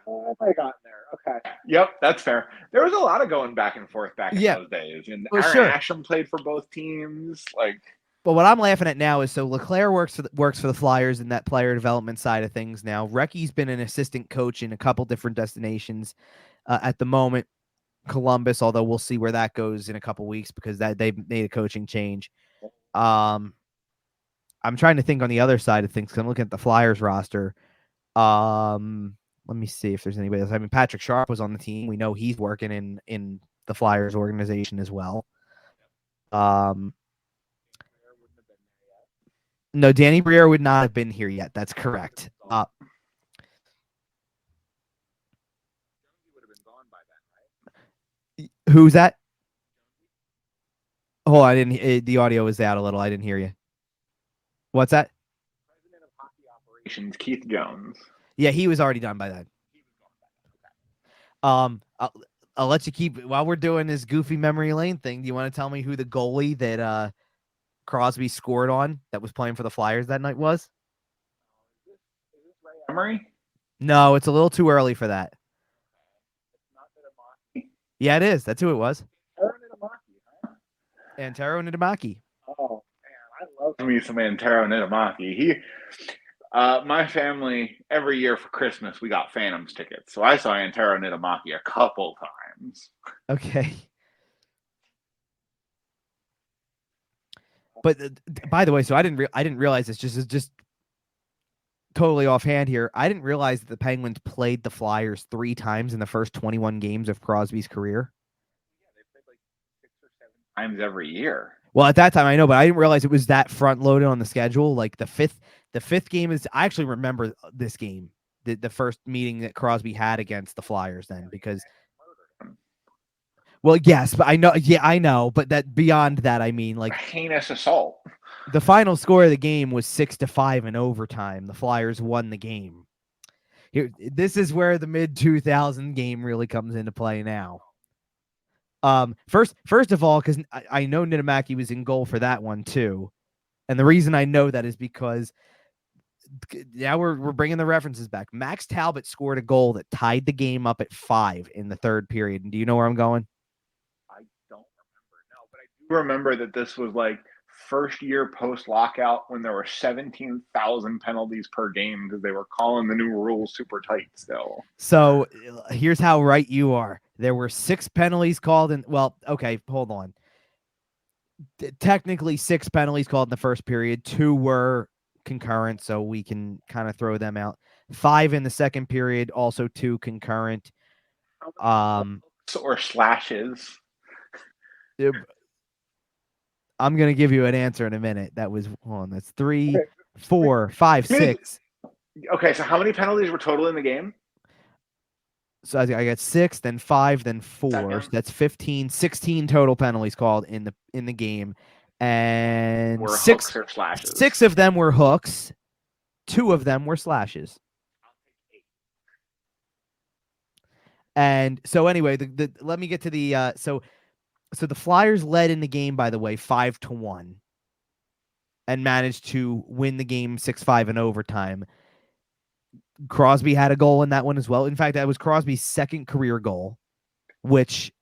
Oh, I got there. Okay. Yep, that's fair. There was a lot of going back and forth in those days. And Aaron Asham played for both teams. But what I'm laughing at now is LeClair works for the Flyers in that player development side of things now. Recchi's been an assistant coach in a couple different destinations at the moment. Columbus, although we'll see where that goes in a couple weeks because they made a coaching change. I'm trying to think on the other side of things because I'm looking at the Flyers roster. Let me see if there's anybody else. I mean, Patrick Sharp was on the team. We know he's working in the Flyers organization as well. No, Danny Briere would not have been here yet. That's correct. Who's that? Oh, I didn't. The audio was out a little. I didn't hear you. What's that? President of Hockey Operations, Keith Jones. Yeah, he was already done by then. I'll let you keep while we're doing this goofy memory lane thing. Do you want to tell me who the goalie that Crosby scored on that was playing for the Flyers that night was? Is this Ray Emery? No, it's a little too early for that. It's not Niedemaki? Yeah, it is. That's who it was. Antero Niedemaki. Oh, man, I love me some Antero Niedemaki. My family, every year for Christmas, we got Phantoms tickets. So I saw Antero Niedemaki a couple times. Okay. But by the way, so I didn't realize this. Just totally offhand here. I didn't realize that the Penguins played the Flyers 3 times in the first 21 games of Crosby's career. Yeah, they played like 6 or 7 times every year. Well, at that time I know, but I didn't realize it was that front loaded on the schedule. Like the fifth game is. I actually remember this game, the first meeting that Crosby had against the Flyers then because. Well, yes, but I know. Yeah, I know. But that beyond that, I mean, like a heinous assault. The final score of the game was 6-5 in overtime. The Flyers won the game. This is where the mid-2000 game really comes into play now. First of all, because I know Niedemaki was in goal for that one too, and the reason I know that is because now we're bringing the references back. Max Talbot scored a goal that tied the game up at 5 in the third period. And do you know where I'm going? I don't remember, no, but I do remember that this was like first year post lockout when there were 17,000 penalties per game because they were calling the new rules super tight still. So here's how right you are. There were 6 penalties called in. Well, okay, hold on. Technically 6 penalties called in the first period. 2 were concurrent, so we can kind of throw them out. 5 in the second period, also 2 concurrent. Or slashes. I'm gonna give you an answer in a minute. That was one. That's 3, 4, 5, 6. Okay, so how many penalties were total in the game? So I got 6, then 5, then 4. So that's 15, 16 total penalties called in the game, and were 6 hooks or slashes. 6 of them were hooks. 2 of them were slashes. And so anyway, the let me get to the so the Flyers led in the game, by the way, 5-1, and managed to win the game 6-5 in overtime. Crosby had a goal in that one as well. In fact, that was Crosby's second career goal, which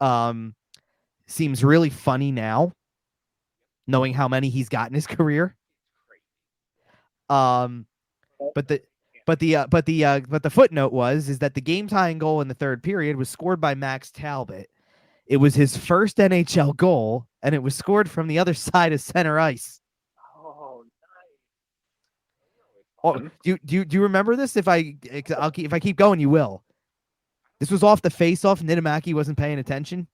seems really funny now, knowing how many he's got in his career. But the footnote is that the game tying goal in the third period was scored by Max Talbot. It was his first NHL goal, and it was scored from the other side of center ice. Oh, nice. Oh, do you remember this? If I keep going, you will. This was off the face-off. Niittymaki wasn't paying attention.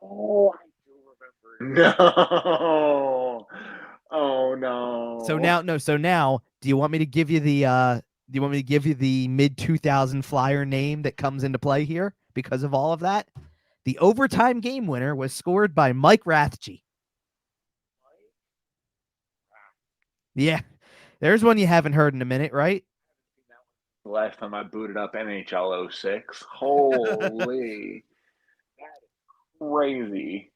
Oh, I do remember. No. Oh no. So now, do you want me to give you the mid 2000 Flyer name that comes into play here because of all of that? The overtime game winner was scored by Mike Rathje. Yeah. There's one you haven't heard in a minute, right? The last time I booted up NHL 06. Holy. That is crazy.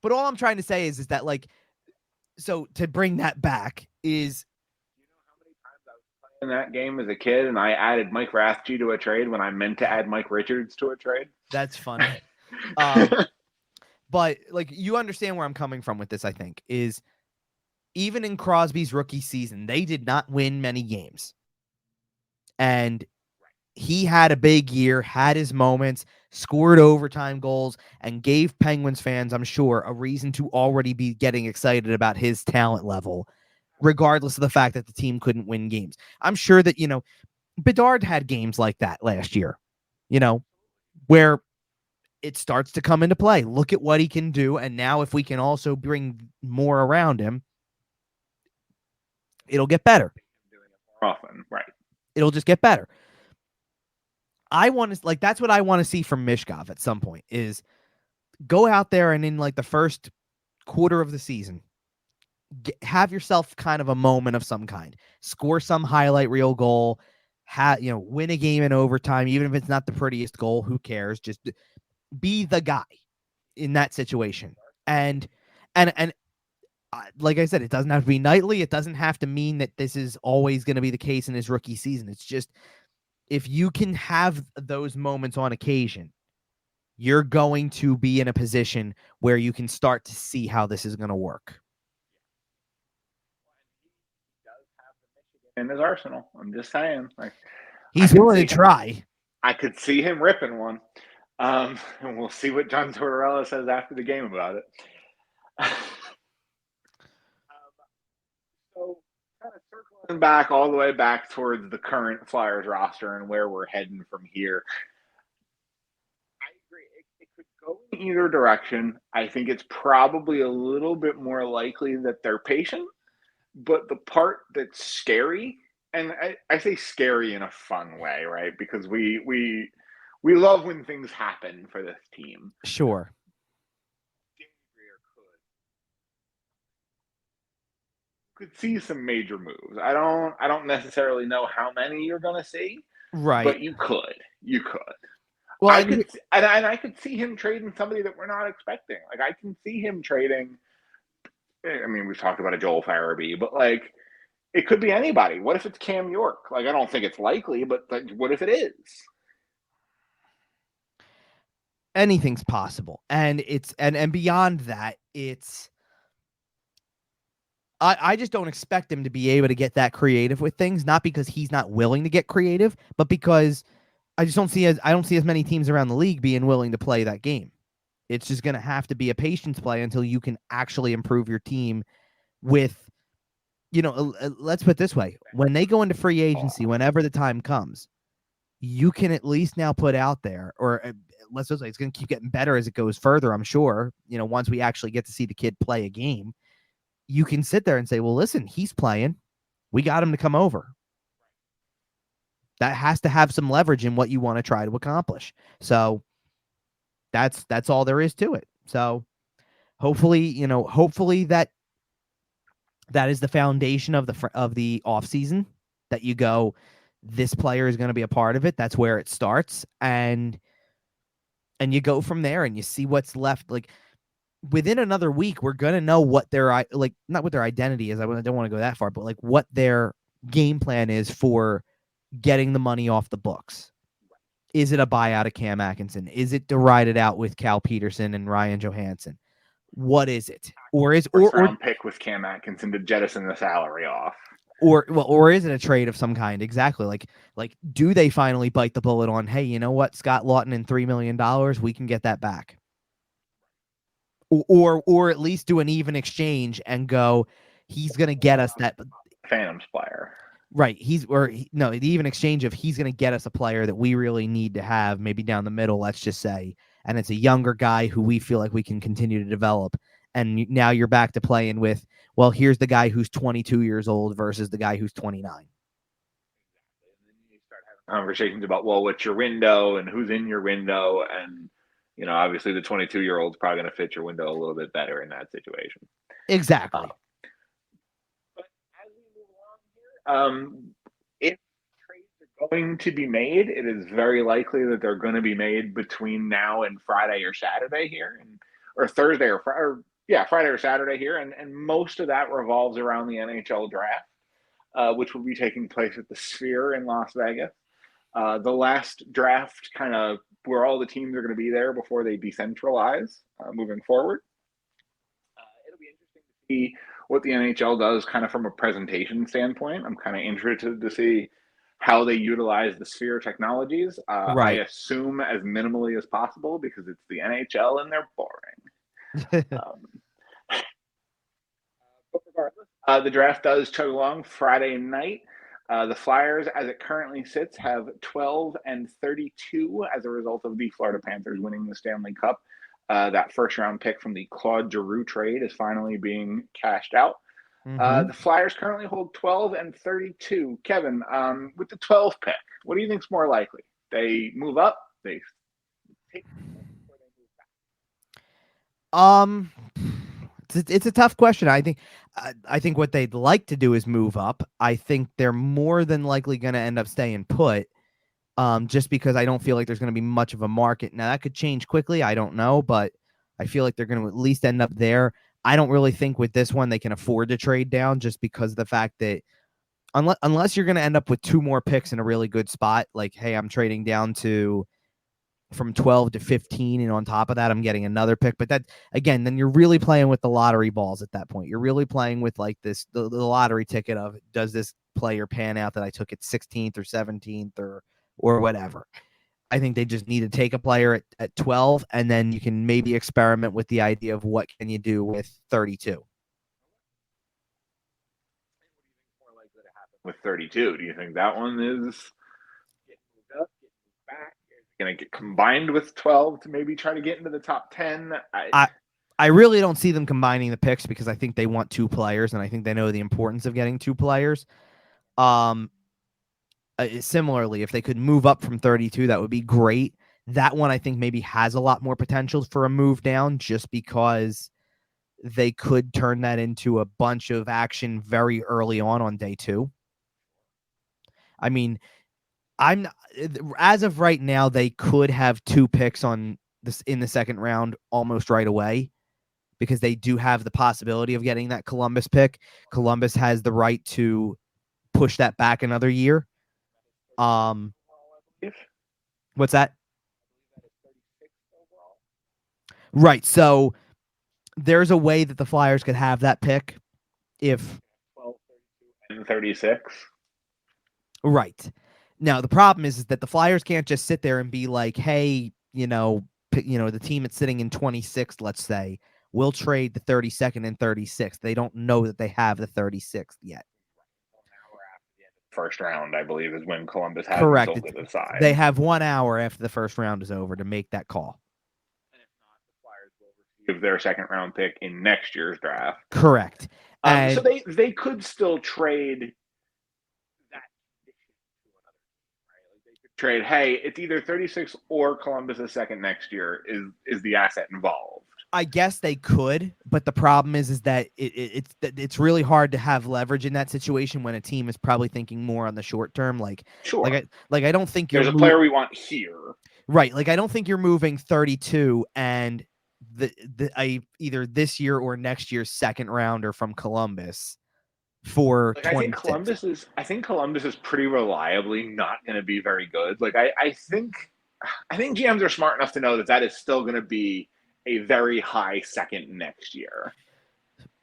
But all I'm trying to say is that, like, so to bring that back is, you know how many times I was playing that game as a kid and I added Mike Rathje to a trade when I meant to add Mike Richards to a trade? That's funny. But like, you understand where I'm coming from with this, I think, is even in Crosby's rookie season, they did not win many games. And he had a big year, had his moments, scored overtime goals, and gave Penguins fans, I'm sure, a reason to already be getting excited about his talent level, regardless of the fact that the team couldn't win games. I'm sure that, Bedard had games like that last year, where it starts to come into play. Look at what he can do. And now if we can also bring more around him, it'll get better. Often, right. It'll just get better. That's what I want to see from Michkov at some point, is go out there and in like the first quarter of the season, have yourself kind of a moment of some kind, score some highlight reel goal, win a game in overtime, even if it's not the prettiest goal, who cares? Just be the guy in that situation. And like I said, it doesn't have to be nightly. It doesn't have to mean that this is always going to be the case in his rookie season. It's just, if you can have those moments on occasion, you're going to be in a position where you can start to see how this is going to work. He does have the Michigan in his arsenal. I'm just saying. He's willing to try. I could see him ripping one. And we'll see what John Tortorella says after the game about it. So, kind of circling back all the way back towards the current Flyers roster and where we're heading from here. I agree. It could go in either direction. I think it's probably a little bit more likely that they're patient. But the part that's scary, and I say scary in a fun way, right? Because we love when things happen for this team. Sure. Could see some major moves. I don't necessarily know how many you're going to see. Right. But you could. Well, I could see him trading somebody that we're not expecting. Like, I can see him trading. I mean, we've talked about a Joel Farabee, but like, It could be anybody. What if it's Cam York? Like, I don't think it's likely, but like, what if it is? Anything's possible. And it's and beyond that, it's I just don't expect him to be able to get that creative with things, not because he's not willing to get creative, but because I don't see as many teams around the league being willing to play that game. It's just going to have to be a patience play until you can actually improve your team with, let's put it this way. When they go into free agency, whenever the time comes, you can at least now put out there, or let's just say it's going to keep getting better as it goes further, I'm sure, once we actually get to see the kid play a game, you can sit there and say, well, listen, he's playing. We got him to come over. That has to have some leverage in what you want to try to accomplish. So that's all there is to it. So hopefully that is the foundation of the offseason, that you go, this player is going to be a part of it. That's where it starts. And you go from there and you see what's left. Like, within another week, we're going to know what their, not what their identity is. I don't want to go that far, but like what their game plan is for getting the money off the books. Is it a buyout of Cam Atkinson? Is it to ride it out with Cal Peterson and Ryan Johansson? What is it? Or round pick with Cam Atkinson to jettison the salary off? Or is it a trade of some kind? Exactly. Like, do they finally bite the bullet on, hey, you know what, Scott Lawton and $3 million, we can get that back? Or at least do an even exchange and go, he's going to get us that Phantoms player. Right. The even exchange of he's going to get us a player that we really need to have, maybe down the middle, let's just say. And it's a younger guy who we feel like we can continue to develop. And now you're back to playing with, well, here's the guy who's 22 years old versus the guy who's 29. And then you start having conversations about, well, what's your window and who's in your window? And, obviously the 22-year-old's probably going to fit your window a little bit better in that situation. Exactly. But as we move along here, if trades are going to be made, it is very likely that they're going to be made between now and Friday or Saturday here, or Thursday Friday or Saturday here. And most of that revolves around the NHL Draft, which will be taking place at the Sphere in Las Vegas. The last draft, kind of where all the teams are going to be there before they decentralize moving forward. It'll be interesting to see what the NHL does kind of from a presentation standpoint. I'm kind of interested to see how they utilize the Sphere technologies. Right. I assume as minimally as possible because it's the NHL and they're boring. But regardless, the draft does chug along Friday night. The Flyers, as it currently sits, have 12-32 as a result of the Florida Panthers winning the Stanley Cup. That first-round pick from the Claude Giroux trade is finally being cashed out. Mm-hmm. The Flyers currently hold 12-32. Kevin, with the 12th pick, what do you think is more likely? They move up? They take, or they move back? It's a tough question. I think what they'd like to do is move up. I think they're more than likely going to end up staying put, just because I don't feel like there's going to be much of a market. Now, that could change quickly. I don't know, but I feel like they're going to at least end up there. I don't really think with this one they can afford to trade down, just because of the fact that unless you're going to end up with 2 more picks in a really good spot, like, hey, I'm trading down from 12 to 15, and on top of that I'm getting another pick. But that, again, then you're really playing with the lottery balls at that point. You're really playing with like the lottery ticket of, does this player pan out that I took at 16th or 17th or whatever. I think they just need to take a player at 12, and then you can maybe experiment with the idea of what can you do with 32. More likely to happen with 32? Do you think that one is getting moved up, getting moved back? Going to get combined with 12 to maybe try to get into the top 10? I really don't see them combining the picks, because I think they want 2 players, and I think they know the importance of getting 2 players. Similarly, if they could move up from 32, that would be great. That one I think maybe has a lot more potential for a move down, just because they could turn that into a bunch of action very early on day 2. I mean, as of right now, they could have 2 picks on this in the second round almost right away, because they do have the possibility of getting that Columbus pick. Columbus has the right to push that back another year. What's that? Right. So there's a way that the Flyers could have that pick if 12, 32, and 36. Right. Now the problem is that the Flyers can't just sit there and be like, hey, the team that's sitting in 26th, let's say, will trade the 32nd and 36th. They don't know that they have the 36th yet. First round, I believe, is when Columbus has Correct. until to decide. They have 1 hour after the first round is over to make that call. And if not, the Flyers will receive their second round pick in next year's draft. Correct. So they could still trade that to another team, right? Like they could trade, hey, it's either 36 or Columbus' second next year is the asset involved. I guess they could, but the problem is that it's really hard to have leverage in that situation when a team is probably thinking more on the short term. Sure. I don't think there's a player we want here. Right. Like I don't think you're moving 32 and either this year or next year's second rounder from Columbus for 26. I think Columbus is pretty reliably not going to be very good. Like I think GMs are smart enough to know that is still going to be a very high second next year.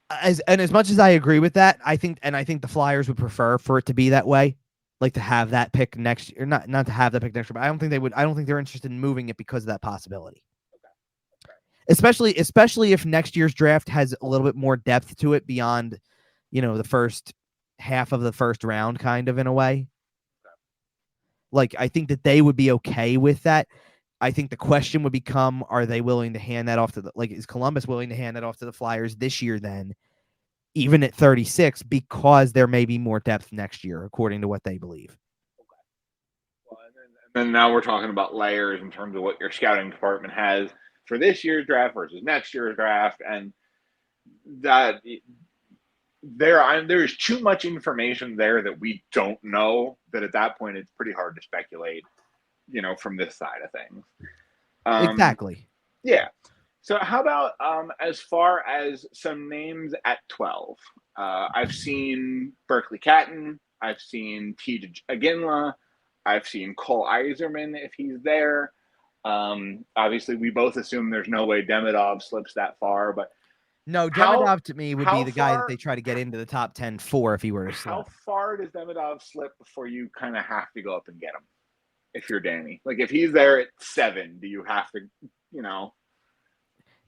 As much as I agree with that, I think the Flyers would prefer for it to be that way, like to have that pick next year, not to have that pick next year. But I don't think they're interested in moving it because of that possibility. Okay. Especially if next year's draft has a little bit more depth to it beyond, the first half of the first round, kind of in a way. Okay. Like I think that they would be okay with that. I think the question would become, are they willing to hand that off is Columbus willing to hand that off to the Flyers this year then, even at 36, because there may be more depth next year, according to what they believe. Okay. Well, and then now we're talking about layers in terms of what your scouting department has for this year's draft versus next year's draft, and that there's too much information there that we don't know, that at that point it's pretty hard to speculate, from this side of things. Exactly. Yeah. So how about as far as some names at 12? I've seen Berkeley Catton. I've seen T. Aginla. I've seen Cole Iserman if he's there. Obviously, we both assume there's no way Demidov slips that far, but no, Demidov to me would be the guy that they try to get into the top 10 for if he were to slip. How far does Demidov slip before you kind of have to go up and get him? If you're Danny, like if he's there at 7, do you have to,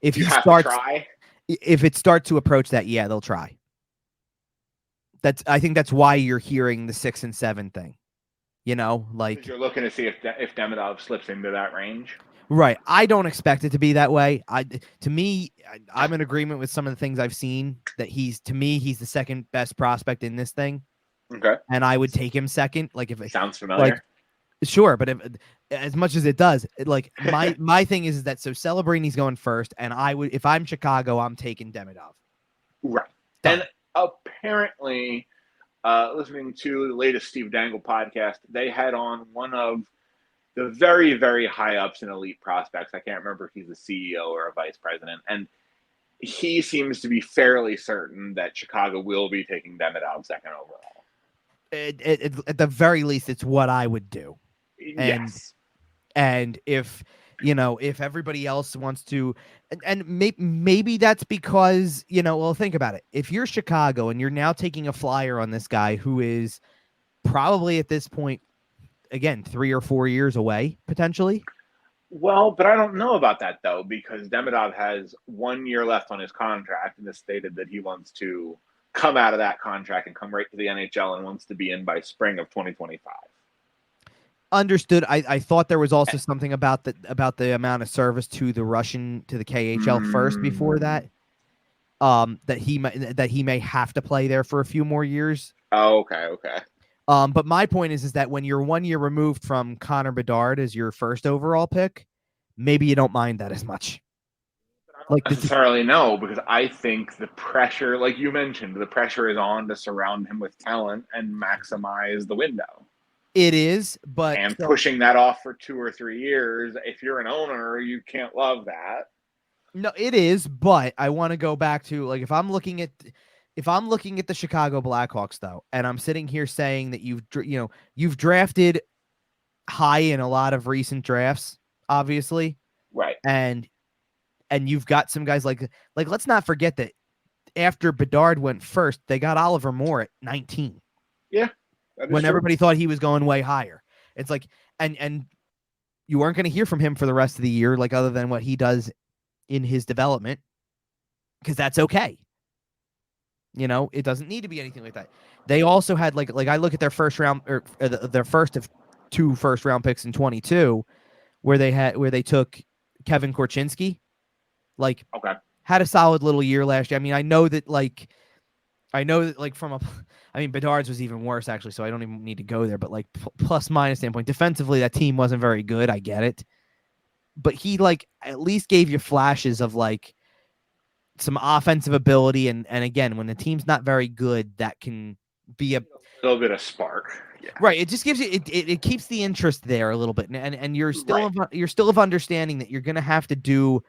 if you have to try? If it starts to approach that, yeah, they'll try. I think that's why you're hearing the 6 and 7 thing. Like you're looking to see if Demidov slips into that range. Right. I don't expect it to be that way. I'm in agreement with some of the things I've seen that he's the second best prospect in this thing. Okay. And I would take him second. Like if it sounds familiar. Sure, but as much as it does, my thing is that Celebrini's going first, and if I'm Chicago, I'm taking Demidov. Right. Done. And apparently, listening to the latest Steve Dangle podcast, they had on one of the very, very high ups in elite prospects. I can't remember if he's a CEO or a vice president, and he seems to be fairly certain that Chicago will be taking Demidov second overall. At the very least, it's what I would do. Yes. And if everybody else wants to, and maybe that's because, think about it. If you're Chicago and you're now taking a flyer on this guy who is probably at this point, again, 3 or 4 years away, potentially. Well, but I don't know about that, though, because Demidov has 1 year left on his contract and has stated that he wants to come out of that contract and come right to the NHL and wants to be in by spring of 2025. Understood. I thought there was also something about the amount of service to the KHL first before that. That he may have to play there for a few more years. Oh, okay. But my point is that when you're 1 year removed from Connor Bedard as your first overall pick, maybe you don't mind that as much. I don't necessarily know, because I think the pressure, like you mentioned, the pressure is on to surround him with talent and maximize the window. It is, but pushing that off for 2 or 3 years, if you're an owner, you can't love that. No, it is, but I want to go back to, like, if I'm looking at if I'm looking at the Chicago Blackhawks though, and I'm sitting here saying that you've drafted high in a lot of recent drafts, obviously, Right. and you've got some guys like let's not forget that after Bedard went first, they got Oliver Moore at 19. Yeah, when everybody thought he was going way higher. It's like, and you weren't going to hear from him for the rest of the year, like other than what he does in his development, because that's okay. It doesn't need to be anything like that. They also had like I look at their first round or their first of 2 first-round picks in 22, where they took Kevin Korchinski, like okay. Had a solid little year last year. I mean, I know that Bedard's was even worse actually, so I don't even need to go there. But like plus minus standpoint, defensively that team wasn't very good. I get it, but he like at least gave you flashes of like some offensive ability, and again, when the team's not very good, that can be a little bit of spark. Yeah. Right. It just gives you it keeps the interest there a little bit, and you're still you're still of understanding that you're gonna have to do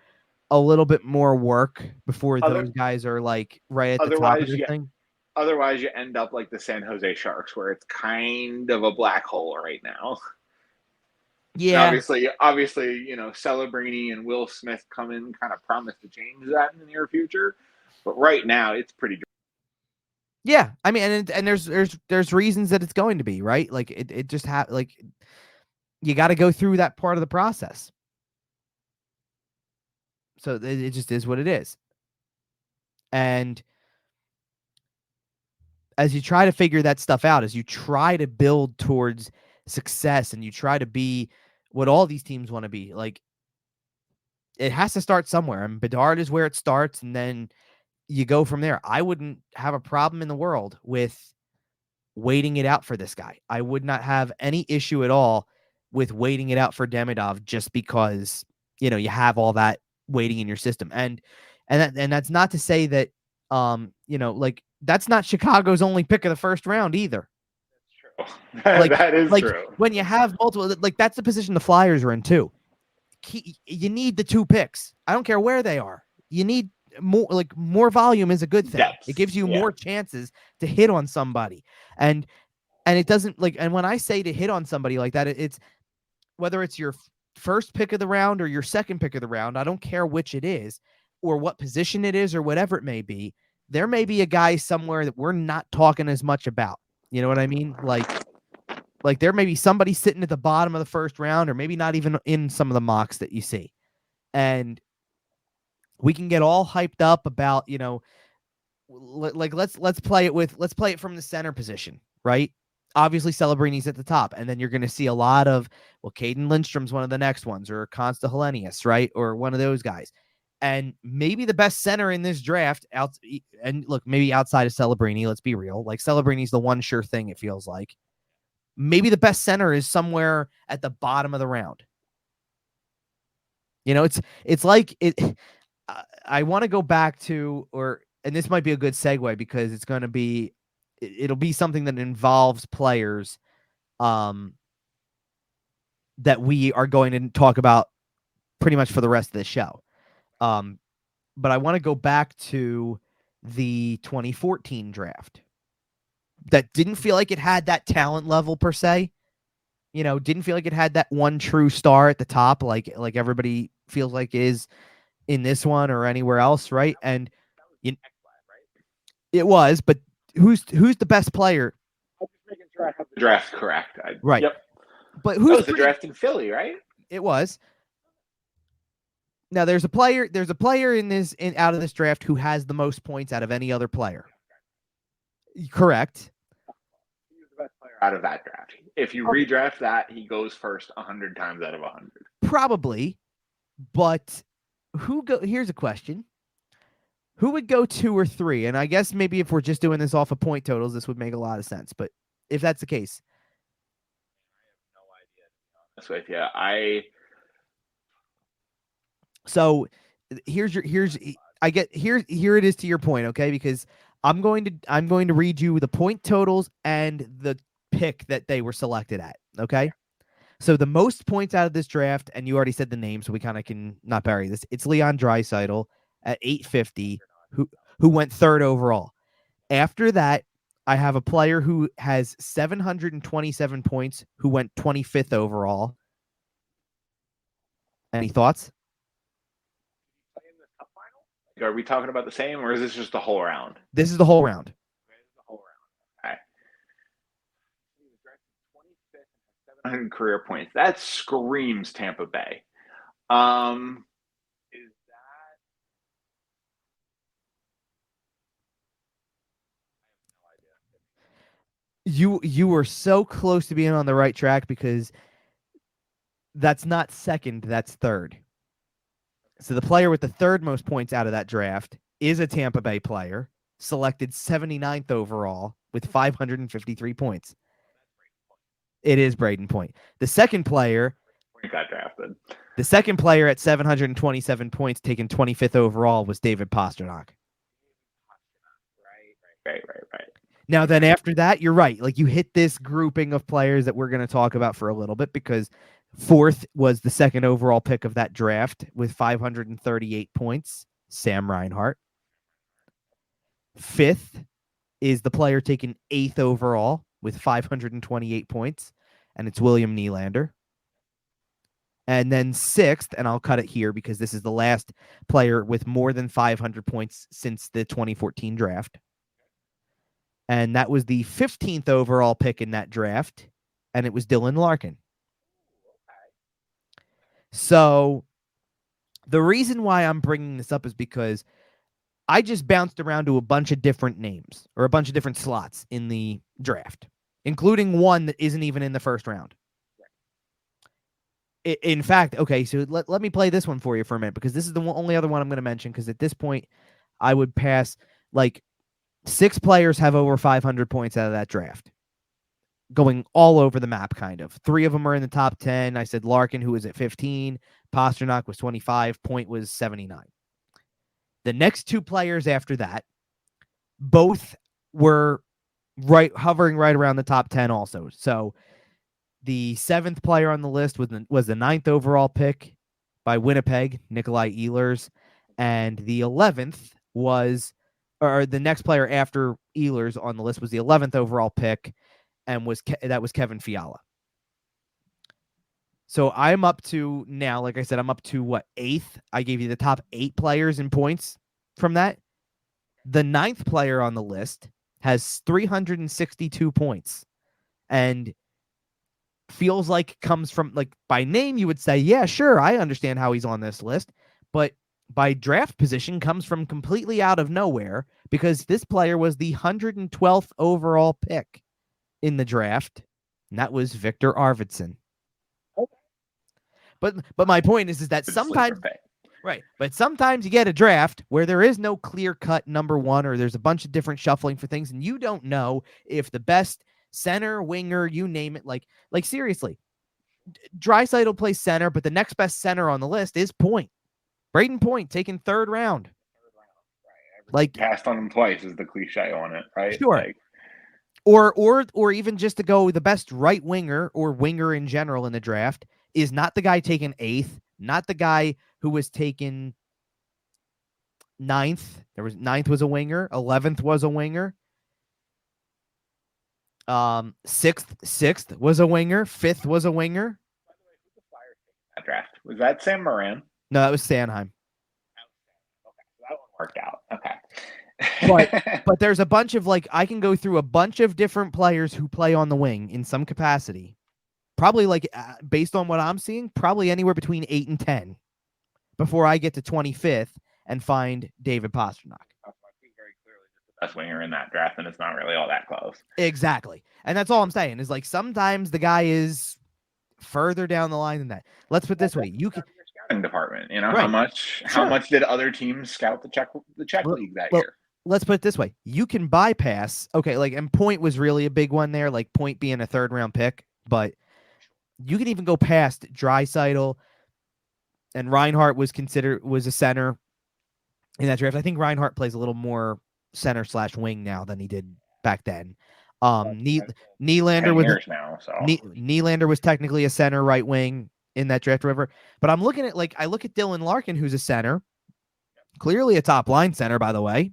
a little bit more work before those guys are like right at the top of the thing. Otherwise, you end up like the San Jose Sharks, where it's kind of a black hole right now. Yeah. And obviously, Celebrini and Will Smith come in, kind of promise to change that in the near future. But right now, it's pretty. Yeah, I mean, and there's reasons that it's going to be right. Like it just you got to go through that part of the process. So it just is what it is. And as you try to figure that stuff out, as you try to build towards success, and you try to be what all these teams want to be, like it has to start somewhere. And Bedard is where it starts, and then you go from there. I wouldn't have a problem in the world with waiting it out for this guy. I would not have any issue at all with waiting it out for Demidov, just because, you have all that waiting in your system. And that's not to say that, like that's not Chicago's only pick of the first round either. That's true. That is true. When you have multiple, like that's the position the Flyers are in too. You need the 2 picks. I don't care where they are. You need more volume is a good thing. Depth. It gives you more chances to hit on somebody. And it doesn't and when I say to hit on somebody like that, it's whether it's your first pick of the round or your second pick of the round, I don't care which it is or what position it is or whatever it may be. There may be a guy somewhere that we're not talking as much about. You know what I mean? Like there may be somebody sitting at the bottom of the first round, or maybe not even in some of the mocks that you see. And we can get all hyped up about, let's play it from the center position, right? Obviously Celebrini's at the top, and then you're going to see a lot of, Caden Lindstrom's one of the next ones, or Consta Helenius, right? Or one of those guys. And maybe the best center in this draft maybe outside of Celebrini, let's be real. Like Celebrini's the one sure thing, it feels like. Maybe the best center is somewhere at the bottom of the round. It's like it. I want to go back to, and this might be a good segue because it's going to be, it'll be something that involves players, that we are going to talk about pretty much for the rest of the show. But I want to go back to the 2014 draft. That didn't feel like it had that talent level per se. Didn't feel like it had that one true star at the top, like everybody feels like is in this one or anywhere else, right? And it was, but who's the best player? I'm just making sure I have the draft correct. Right. Yep. But who's the draft in Philly, right? It was. Now there's a player out of this draft who has the most points out of any other player. Correct. He's the best player out of that draft. If you redraft that, he goes first 100 times out of 100. Probably. But here's a question. Who would go 2 or 3? And I guess maybe if we're just doing this off of point totals, this would make a lot of sense. But if that's the case, I have no idea, to be honest with you. So here it is to your point, okay? Because I'm going to read you the point totals and the pick that they were selected at, okay? So the most points out of this draft, and you already said the name, so we kind of can not bury this. It's Leon Draisaitl at 850, who went 3rd overall. After that, I have a player who has 727 points who went 25th overall. Any thoughts? Are we talking about the same, or is this just the whole round? This is the whole round. The whole round. Okay. 700 career points. That screams Tampa Bay. Is that? You were so close to being on the right track because that's not second, that's third. So the player with the third most points out of that draft is a Tampa Bay player, selected 79th overall with 553 points. It is Braden Point. The second player got drafted. The second player at 727 points, taken 25th overall, was David Pastrnak. Right. Now, then after that, you're right. Like, you hit this grouping of players that we're going to talk about for a little bit, because fourth was the second overall pick of that draft with 538 points, Sam Reinhart. Fifth is the player taken 8th overall with 528 points, and it's William Nylander. And then 6th, and I'll cut it here because this is the last player with more than 500 points since the 2014 draft. And that was the 15th overall pick in that draft, and it was Dylan Larkin. So the reason why I'm bringing this up is because I just bounced around to a bunch of different names or a bunch of different slots in the draft, including one that isn't even in the first round. In fact, okay, so let me play this one for you for a minute, because this is the only other one I'm going to mention, because at this point, I would pass, like, 6 players have over 500 points out of that draft, going all over the map, kind of. 3 of them are in the top 10. I said Larkin, who was at 15. Pastrnak was 25. Point was 79. The next 2 players after that, both were hovering right around the top 10 also. So the 7th player on the list was the 9th overall pick by Winnipeg, Nikolai Ehlers, and the 11th was, or the next player after Ehlers on the list was the 11th overall pick, and that was Kevin Fiala. So I'm up to now, like I said, I'm up to what, 8th? I gave you the top 8 players in points from that. The 9th player on the list has 362 points, and feels like comes from, like, by name, you would say, yeah, sure, I understand how he's on this list, but by draft position comes from completely out of nowhere, because this player was the 112th overall pick in the draft, and that was Victor Arvidsson. But my point is that sometimes, right, but sometimes you get a draft where there is no clear-cut number one, or there's a bunch of different shuffling for things, and you don't know if the best center, winger, you name it, like seriously, Draisaitl plays center, but the next best center on the list is Point. Braden Point, taken 3rd round. Like, passed on him twice is the cliche on it, right? Sure. Like, or even just to go, the best right winger or winger in general in the draft is not the guy taken 8th, not the guy who was taken 9th. 9th was a winger, 11th was a winger. 6th was a winger, 5th was a winger. That draft, was that Sam Morin? No, that was Sanheim. Okay, so that one worked out. Okay. But there's a bunch of, like, I can go through a bunch of different players who play on the wing in some capacity. Probably, like, based on what I'm seeing, probably anywhere between 8 and 10 before I get to 25th and find David Pastrnak. Best winger in that draft, and it's not really all that close. Exactly. And that's all I'm saying is, like, sometimes the guy is further down the line than that. Let's put it this way. You can scouting department, you know, right. how much did other teams scout the Czech league that year? Let's put it this way. You can bypass, okay, like, and Point was really a big one there, like Point being a 3rd round pick, but you can even go past Draisaitl, and Reinhart was a center in that draft. I think Reinhart plays a little more center/wing now than he did back then. Nylander was now, so Nylander was technically a center right wing in that draft, whatever. But I'm looking at, like, I look at Dylan Larkin, who's a center, clearly a top line center, by the way.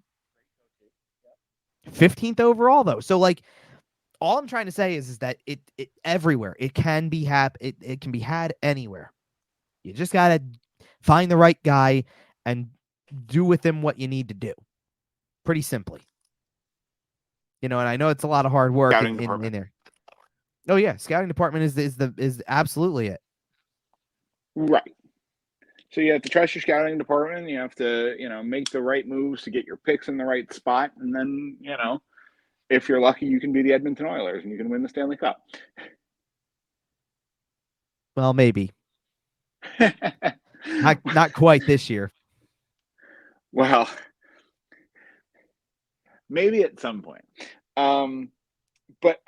15th overall though. So like all I'm trying to say is that it everywhere. It can be it can be had anywhere. You just got to find the right guy and do with him what you need to do. Pretty simply. And I know it's a lot of hard work in there. Oh yeah, scouting department is absolutely it. Right. So you have to trust your scouting department. You have to, make the right moves to get your picks in the right spot, and then, if you're lucky, you can be the Edmonton Oilers and you can win the Stanley Cup. Well, maybe. not quite this year. Well, maybe at some point. But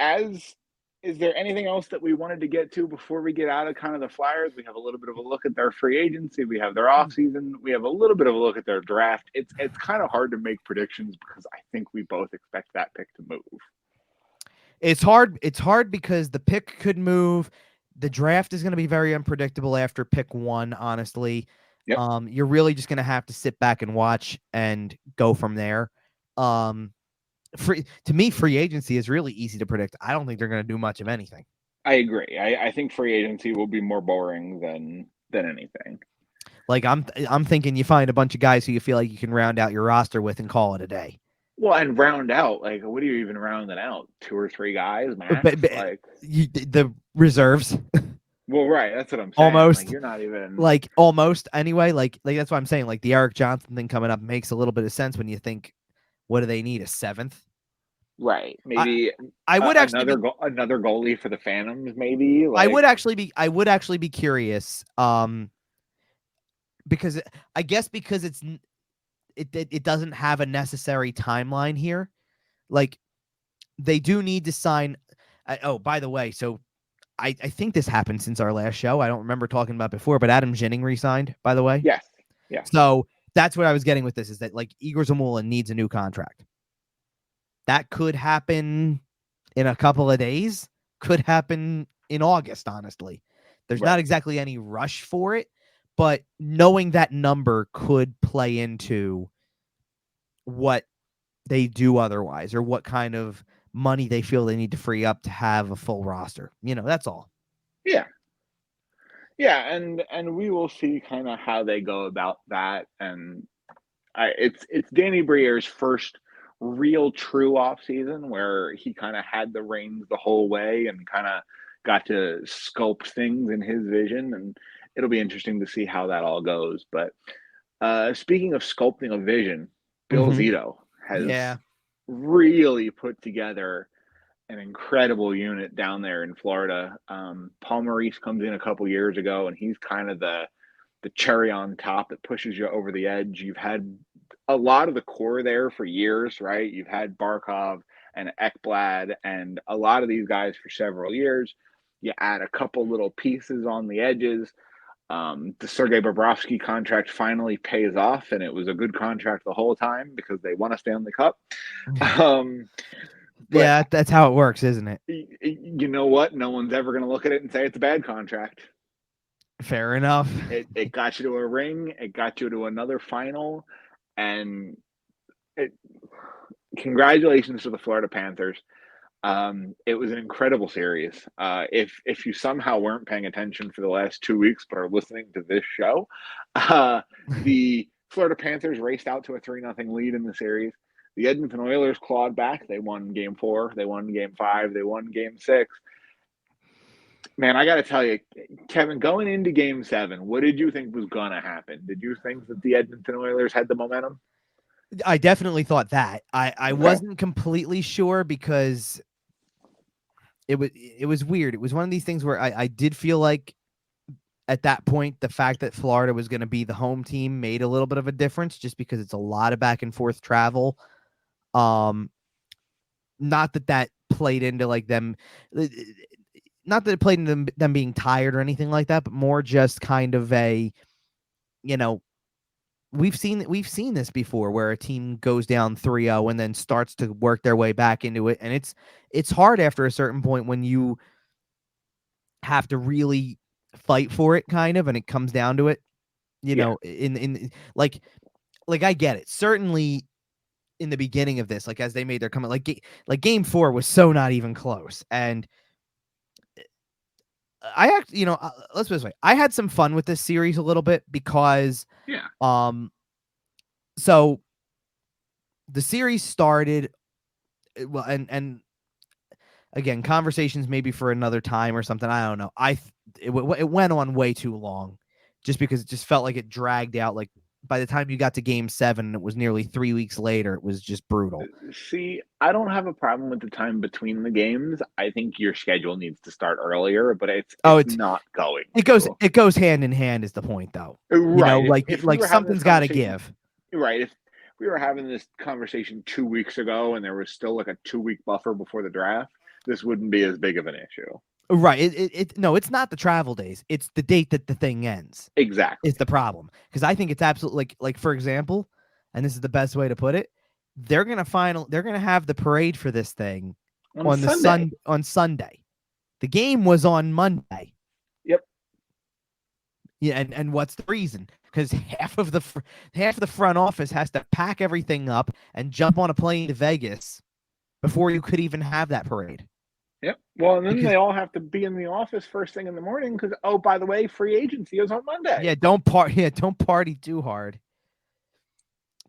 is there anything else that we wanted to get to before we get out of kind of the Flyers? We have a little bit of a look at their free agency. We have their offseason. We have a little bit of a look at their draft. It's kind of hard to make predictions because I think we both expect that pick to move. It's hard. It's hard because the pick could move. The draft is going to be very unpredictable after pick 1, honestly. Yep. You're really just going to have to sit back and watch and go from there. To me, free agency is really easy to predict. I don't think they're going to do much of anything. I agree. I think free agency will be more boring than anything. Like I'm thinking you find a bunch of guys who you feel like you can round out your roster with and call it a day. Well, and round out, like, what are you even rounding out? 2 or 3 guys, max? The reserves. Well, right. That's what I'm saying. Almost. Like, you're not even like almost anyway. Like that's what I'm saying. Like the Eric Johnson thing coming up makes a little bit of sense when you think, what do they need? A 7th? Right. Maybe I would actually another goalie for the Phantoms. Maybe I would actually be curious. Because I guess because it doesn't have a necessary timeline here. Like they do need to sign. Oh, by the way, so I think this happened since our last show. I don't remember talking about before, but Adam Ginning re-signed, by the way. Yes. Yeah. So that's what I was getting with this, is that like Igor Zamula needs a new contract. That could happen in a couple of days. Could happen in August, honestly. There's not exactly any rush for it, but knowing that number could play into what they do otherwise, or what kind of money they feel they need to free up to have a full roster. That's all. Yeah. Yeah, and we will see kind of how they go about that. And it's Danny Briere's first real true off season where he kind of had the reins the whole way and kind of got to sculpt things in his vision, and it'll be interesting to see how that all goes. But speaking of sculpting a vision, Bill Zito has really put together an incredible unit down there in Florida. Paul Maurice comes in a couple years ago, and he's kind of the cherry on top that pushes you over the edge. You've had a lot of the core there for years, right? You've had Barkov and Ekblad and a lot of these guys for several years. You add a couple little pieces on the edges. The Sergei Bobrovsky contract finally pays off, and it was a good contract the whole time because they won a Stanley Cup. Yeah, that's how it works, isn't it? You know what? No one's ever going to look at it and say it's a bad contract. Fair enough. It got you to a ring. It got you to another final. And congratulations to the Florida Panthers. It was an incredible series. If you somehow weren't paying attention for the last 2 weeks but are listening to this show, the Florida Panthers raced out to a 3-0 lead in the series. The Edmonton Oilers clawed back. They won Game 4. They won Game 5. They won Game 6. Man, I got to tell you, Kevin, going into Game 7, what did you think was going to happen? Did you think that the Edmonton Oilers had the momentum? I definitely thought that. I wasn't completely sure because it was weird. It was one of these things where I did feel like at that point, the fact that Florida was going to be the home team made a little bit of a difference just because it's a lot of back and forth travel. Not that played into like them, not that it played into them being tired or anything like that, but more just kind of a, we've seen this before where a team goes down 3-0 and then starts to work their way back into it. And it's hard after a certain point when you have to really fight for it kind of, and it comes down to it, in like I get it. Certainly in the beginning of this, like as they made their comment, like game 4 was so not even close. And I actually, let's put it this way. I had some fun with this series a little bit because, so the series started, well, and again, conversations maybe for another time or something. I don't know. It went on way too long, just because it just felt like it dragged out. Like by the time you got to game 7, it was nearly 3 weeks later. It was just brutal. See, I don't have a problem with the time between the games. I think your schedule needs to start earlier, but it's not going. It goes hand in hand is the point, though. Right. Like something's got to give. Right. If we were having this conversation 2 weeks ago and there was still like a 2-week buffer before the draft, this wouldn't be as big of an issue. Right. No, it's not the travel days. It's the date that the thing ends. Exactly. It's the problem. Because I think it's absolutely like, for example, and this is the best way to put it, they're gonna have the parade for this thing on Sunday. The game was on Monday. Yep. Yeah, and what's the reason? Because half of the front office has to pack everything up and jump on a plane to Vegas before you could even have that parade. Yep. Well, and then they all have to be in the office first thing in the morning because, oh, by the way, free agency is on Monday. Yeah, don't party too hard.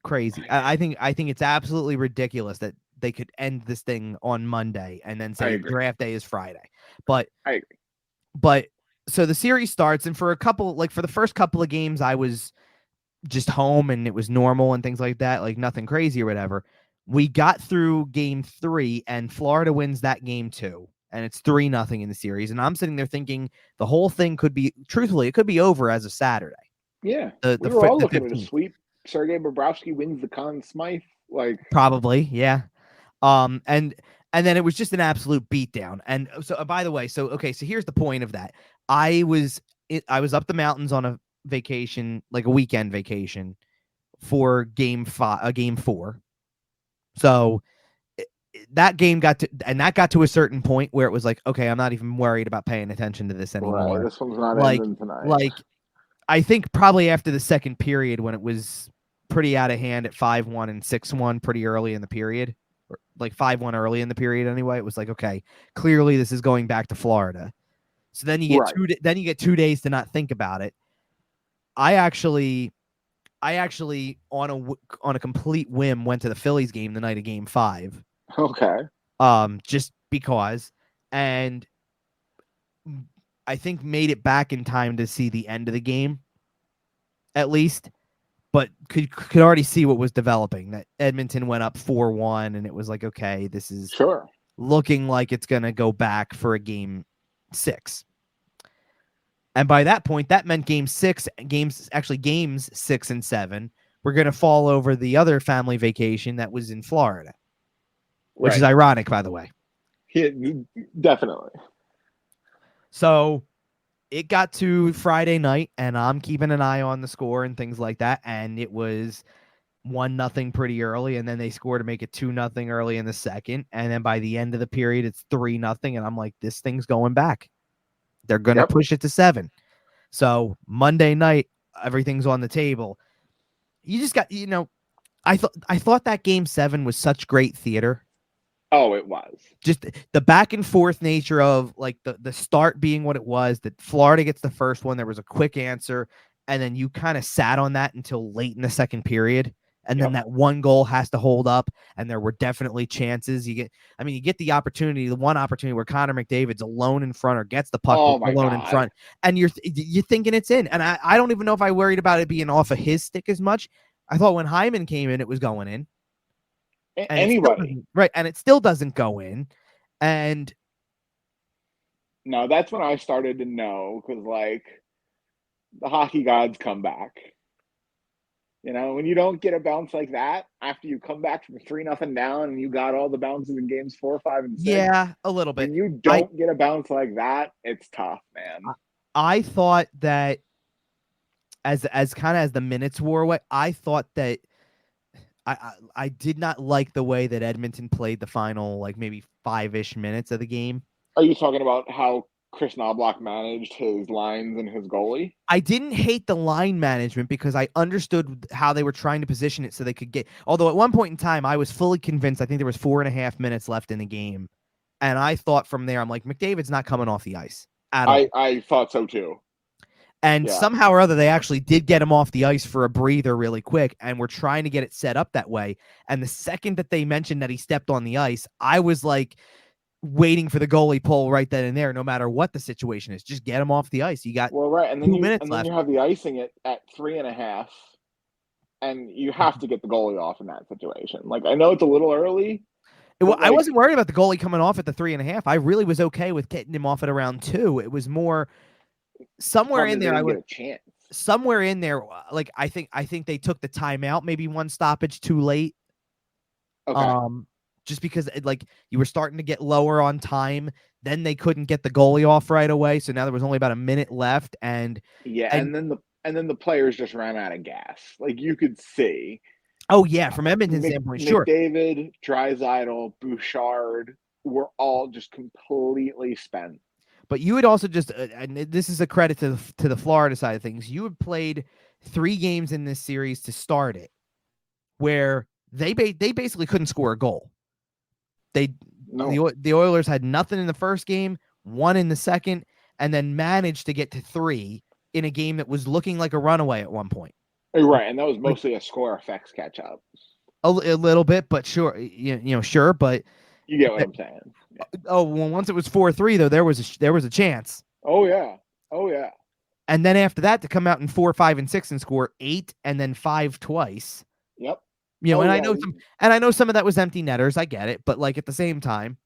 Crazy. I think it's absolutely ridiculous that they could end this thing on Monday and then say draft day is Friday. But I agree. But so the series starts, and for the first couple of games, I was just home and it was normal and things like that, like nothing crazy or whatever. We got through game 3 and Florida wins that game 2, and it's 3-0 in the series. And I'm sitting there thinking the whole thing could be over as a Saturday. Yeah. We were all looking at a sweep. Sergei Bobrovsky wins the Conn Smythe. Probably. Yeah. And then it was just an absolute beatdown. And so, by the way, so here's the point of that. I was up the mountains on a vacation, like a weekend vacation for game 4. So that game got to a certain point where it was like, okay, I'm not even worried about paying attention to this anymore. Right, this one's not ending tonight. Like, I think probably after the second period when it was pretty out of hand at 5-1 and 6-1 pretty early in the period, or like 5-1 early in the period anyway, it was like, okay, clearly this is going back to Florida. So then you get 2 days to not think about it. I actually on a complete whim went to the Phillies game the night of game 5. Okay. Just because, and I think made it back in time to see the end of the game, at least, but could already see what was developing. That Edmonton went up 4-1, and it was like, okay, this is looking like it's gonna go back for a game 6. And by that point, that meant games 6 and 7 were going to fall over the other family vacation that was in Florida, which is ironic, by the way. Yeah, definitely. So it got to Friday night, and I'm keeping an eye on the score and things like that. And it was 1-0 pretty early, and then they scored to make it 2-0 early in the second. And then by the end of the period, it's 3-0, and I'm like, this thing's going back. They're going to push it to 7. So Monday night, everything's on the table. You just got, I thought that game 7 was such great theater. Oh, it was. Just the back and forth nature of like the start being what it was, that Florida gets the first one. There was a quick answer, and then you kind of sat on that until late in the second period. And then that one goal has to hold up, and there were definitely chances. You get the one opportunity where Connor McDavid's alone in front or gets the puck alone in front, and you're thinking it's in. And I don't even know if I worried about it being off of his stick as much. I thought when Hyman came in, it was going in. And it still doesn't go in. And no, that's when I started to know, because the hockey gods come back. When you don't get a bounce like that after you come back from 3-0 down and you got all the bounces in games 4, 5, and 6. Yeah, a little bit. When you don't get a bounce like that, it's tough, man. I thought that as the minutes wore away, I thought that I did not like the way that Edmonton played the final maybe 5-ish minutes of the game. Are you talking about how Chris Knobloch managed his lines and his goalie. I didn't hate the line management because I understood how they were trying to position it so they could get. Although at one point in time, I was fully convinced. I think there was 4.5 minutes left in the game, and I thought from there, I'm like, McDavid's not coming off the ice at all. I thought so too. And somehow or other, they actually did get him off the ice for a breather really quick, and we're trying to get it set up that way. And the second that they mentioned that he stepped on the ice, I was like, waiting for the goalie pull right then and there, no matter what the situation is. Just get him off the ice. You got and then 2 minutes left. Then you have the icing at 3.5, and you have to get the goalie off in that situation. Like, I know it's a little early. I wasn't worried about the goalie coming off at the 3.5. I really was okay with getting him off at around 2. It was more somewhere in there. I would get a chance. Somewhere in there, like I think they took the timeout, maybe one stoppage too late. Okay. Just because like you were starting to get lower on time, then they couldn't get the goalie off right away. So now there was only about a minute left, and then the players just ran out of gas. Like, you could see. Oh yeah, from Edmonton's standpoint, sure. McDavid, Draisaitl, Bouchard were all just completely spent. But you had also just, and this is a credit to the Florida side of things. You had played 3 games in this series to start it, where they basically couldn't score a goal. The Oilers had nothing in the first game, 1 in the second, and then managed to get to 3 in a game that was looking like a runaway at one point. Right, and that was mostly a score effects catch up. A little bit, but sure, sure, but you get what I'm saying. Yeah. Oh, well, once it was 4-3 though, there was a chance. Oh yeah. And then after that, to come out in 4, 5, and 6 and score 8 and then 5 twice. Yep. I know some of that was empty netters. I get it, but like at the same time,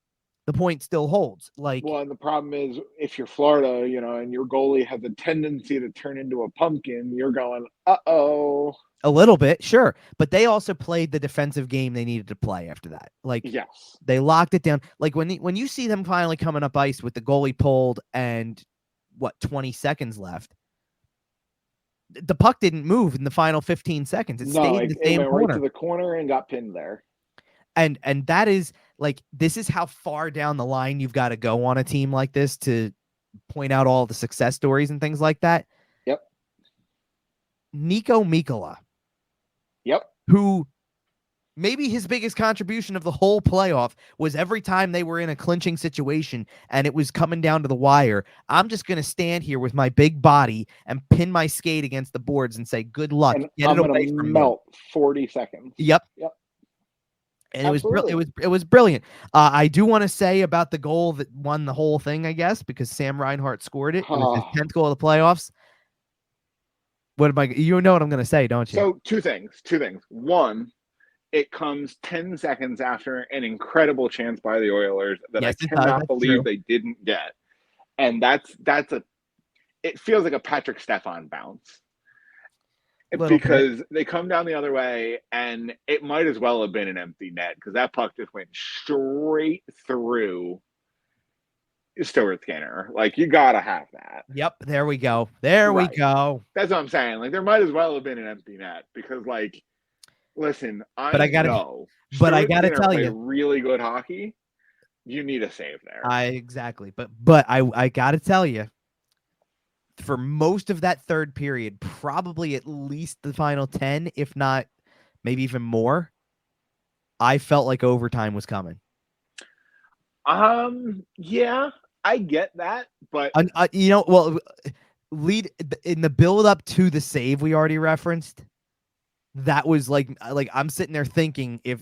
the point still holds. Like, well, and the problem is if you're Florida, and your goalie has a tendency to turn into a pumpkin, you're going, uh-oh. A little bit, sure, but they also played the defensive game they needed to play after that. Like, yes, they locked it down. Like when you see them finally coming up ice with the goalie pulled and 20 seconds left, the puck didn't move in the final 15 seconds. It stayed in the same went corner. Right to the corner and got pinned there. And that is like, this is how far down the line you've got to go on a team like this to point out all the success stories and things like that. Yep. Nico Mikkola. Yep. Who maybe his biggest contribution of the whole playoff was every time they were in a clinching situation and it was coming down to the wire, I'm just going to stand here with my big body and pin my skate against the boards and say, good luck. And get I'm it away from melt 40 seconds. Yep. And it was brilliant. I do want to say about the goal that won the whole thing, I guess, because Sam Reinhart scored it. It was his 10th goal of the playoffs. You know what I'm going to say, don't you? So two things. One, it comes 10 seconds after an incredible chance by the Oilers that I cannot believe they didn't get. And it feels like a Patrick Stefan bounce. Because they come down the other way, and it might as well have been an empty net because that puck just went straight through Stuart Skinner. Like, you got to have that. Yep, there we go. We go. That's what I'm saying. Like, there might as well have been an empty net because, like, listen, I gotta tell you, really good hockey. You need a save there. Exactly. But I got to tell you, for most of that third period, probably at least the final 10, if not maybe even more, I felt like overtime was coming. Yeah, I get that, but lead in the build up to the save we already referenced. That was like I'm sitting there thinking if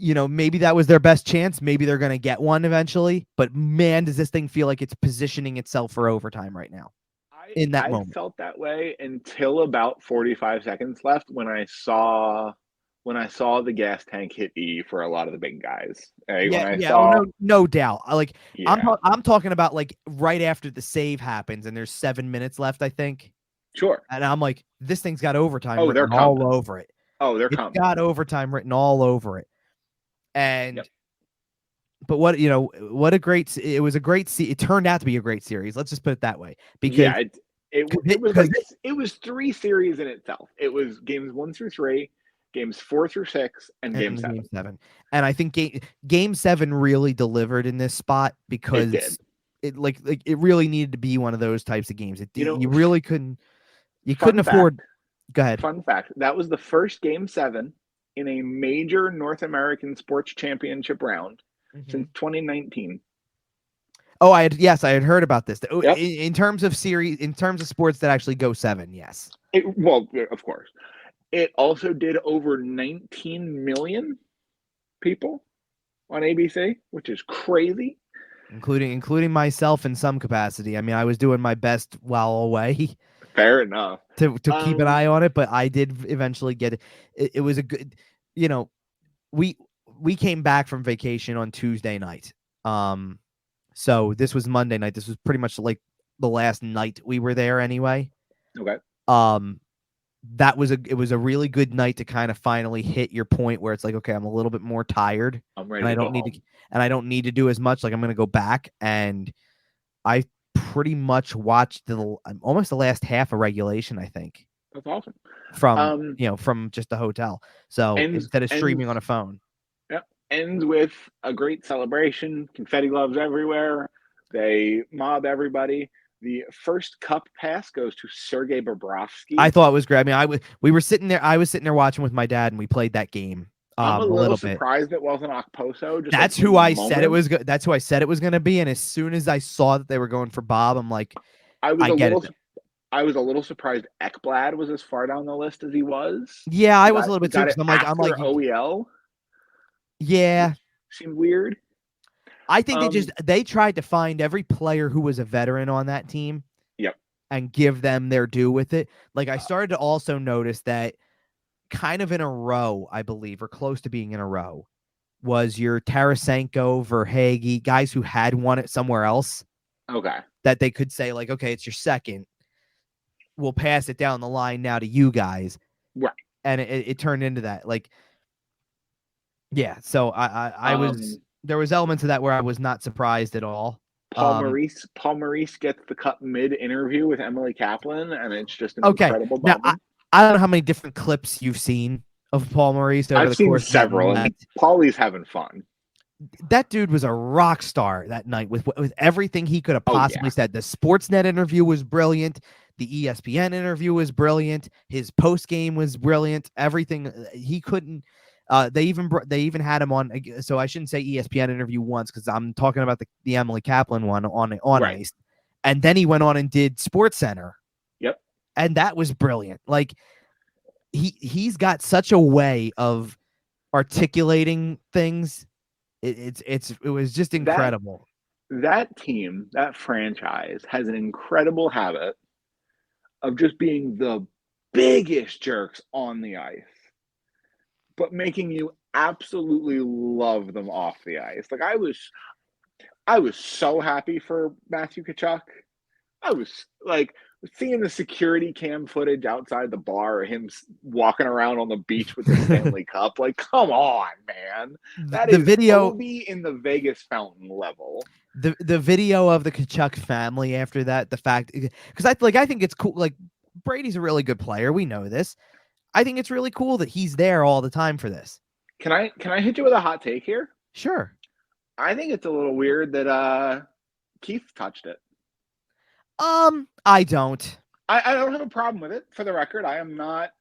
maybe that was their best chance. Maybe they're going to get one eventually. But man, does this thing feel like it's positioning itself for overtime right now. I felt that way until about 45 seconds left when I saw the gas tank hit E for a lot of the big guys. No doubt. I'm talking about like right after the save happens and there's 7 minutes left, I think. Sure. And I'm like, this thing's got overtime written all over it. It's got overtime written all over it. And but what a great, it was a great, it turned out to be a great series. Let's just put it that way. Because it was 3 series in itself. It was games 1 through 3, games 4 through 6, and game 7. And I think game 7 really delivered in this spot because it really needed to be one of those types of games. You really couldn't afford. Go ahead. Fun fact: that was the first Game 7 in a major North American sports championship round since 2019. Oh, I had heard about this. Yep. In terms of sports that actually go 7, yes. Well, of course. It also did over 19 million people on ABC, which is crazy. Including myself in some capacity. I mean, I was doing my best while away. Fair enough. To keep an eye on it, but I did eventually get it. It was a good, we came back from vacation on Tuesday night. So this was Monday night. This was pretty much like the last night we were there anyway. Okay. It was a really good night to kind of finally hit your point where it's like, okay, I'm a little bit more tired. I'm ready. And I don't need to do as much. Like I'm going to go back, and I pretty much watched almost the last half of regulation, I think. That's awesome. From just the hotel. So instead of streaming on a phone. Yep. Ends with a great celebration, confetti gloves everywhere. They mob everybody. The first cup pass goes to Sergei Bobrovsky. I thought it was great. I mean, I was sitting there watching with my dad, and we played that game. I'm a little surprised it wasn't Okposo. That's who I said it was. That's who I said it was going to be. And as soon as I saw that they were going for Bob, I'm like, I was a little surprised Ekblad was as far down the list as he was. Yeah, I was a little bit too. I'm like OEL. Yeah, seemed weird. I think they tried to find every player who was a veteran on that team. Yep. And give them their due with it. Like I started to also notice that kind of in a row, I believe, or close to being in a row, was your Tarasenko, Verhaeghe, guys who had won it somewhere else. Okay. That they could say, like, okay, it's your second. We'll pass it down the line now to you guys. Right. And it turned into that. Like, yeah. So I was, there was elements of that where I was not surprised at all. Paul Maurice gets the cup mid-interview with Emily Kaplan, and it's just an incredible moment. Now, I don't know how many different clips you've seen of Paul Maurice over the course of several, and Paulie's having fun. That dude was a rock star that night with everything he could have possibly said. The Sportsnet interview was brilliant. The ESPN interview was brilliant. His post game was brilliant. Everything he couldn't. They even had him on. So I shouldn't say ESPN interview once because I'm talking about the Emily Kaplan one on right. Ice, and then he went on and did SportsCenter. Yep, and that was brilliant. Like he's got such a way of articulating things. It was just incredible. That team, that franchise, has an incredible habit of just being the biggest jerks on the ice, but making you absolutely love them off the ice. Like I was so happy for Matthew Tkachuk. I was like seeing the security cam footage outside the bar, him walking around on the beach with the Stanley Cup. Like, come on, man. That is video Obi in the Vegas fountain level. The video of the Tkachuk family after that, the fact, because I think it's cool. Like Brady's a really good player. We know this. I think it's really cool that he's there all the time for this. Can I hit you with a hot take here? Sure. I think it's a little weird that Keith touched it. I don't. I don't have a problem with it. For the record, I am not.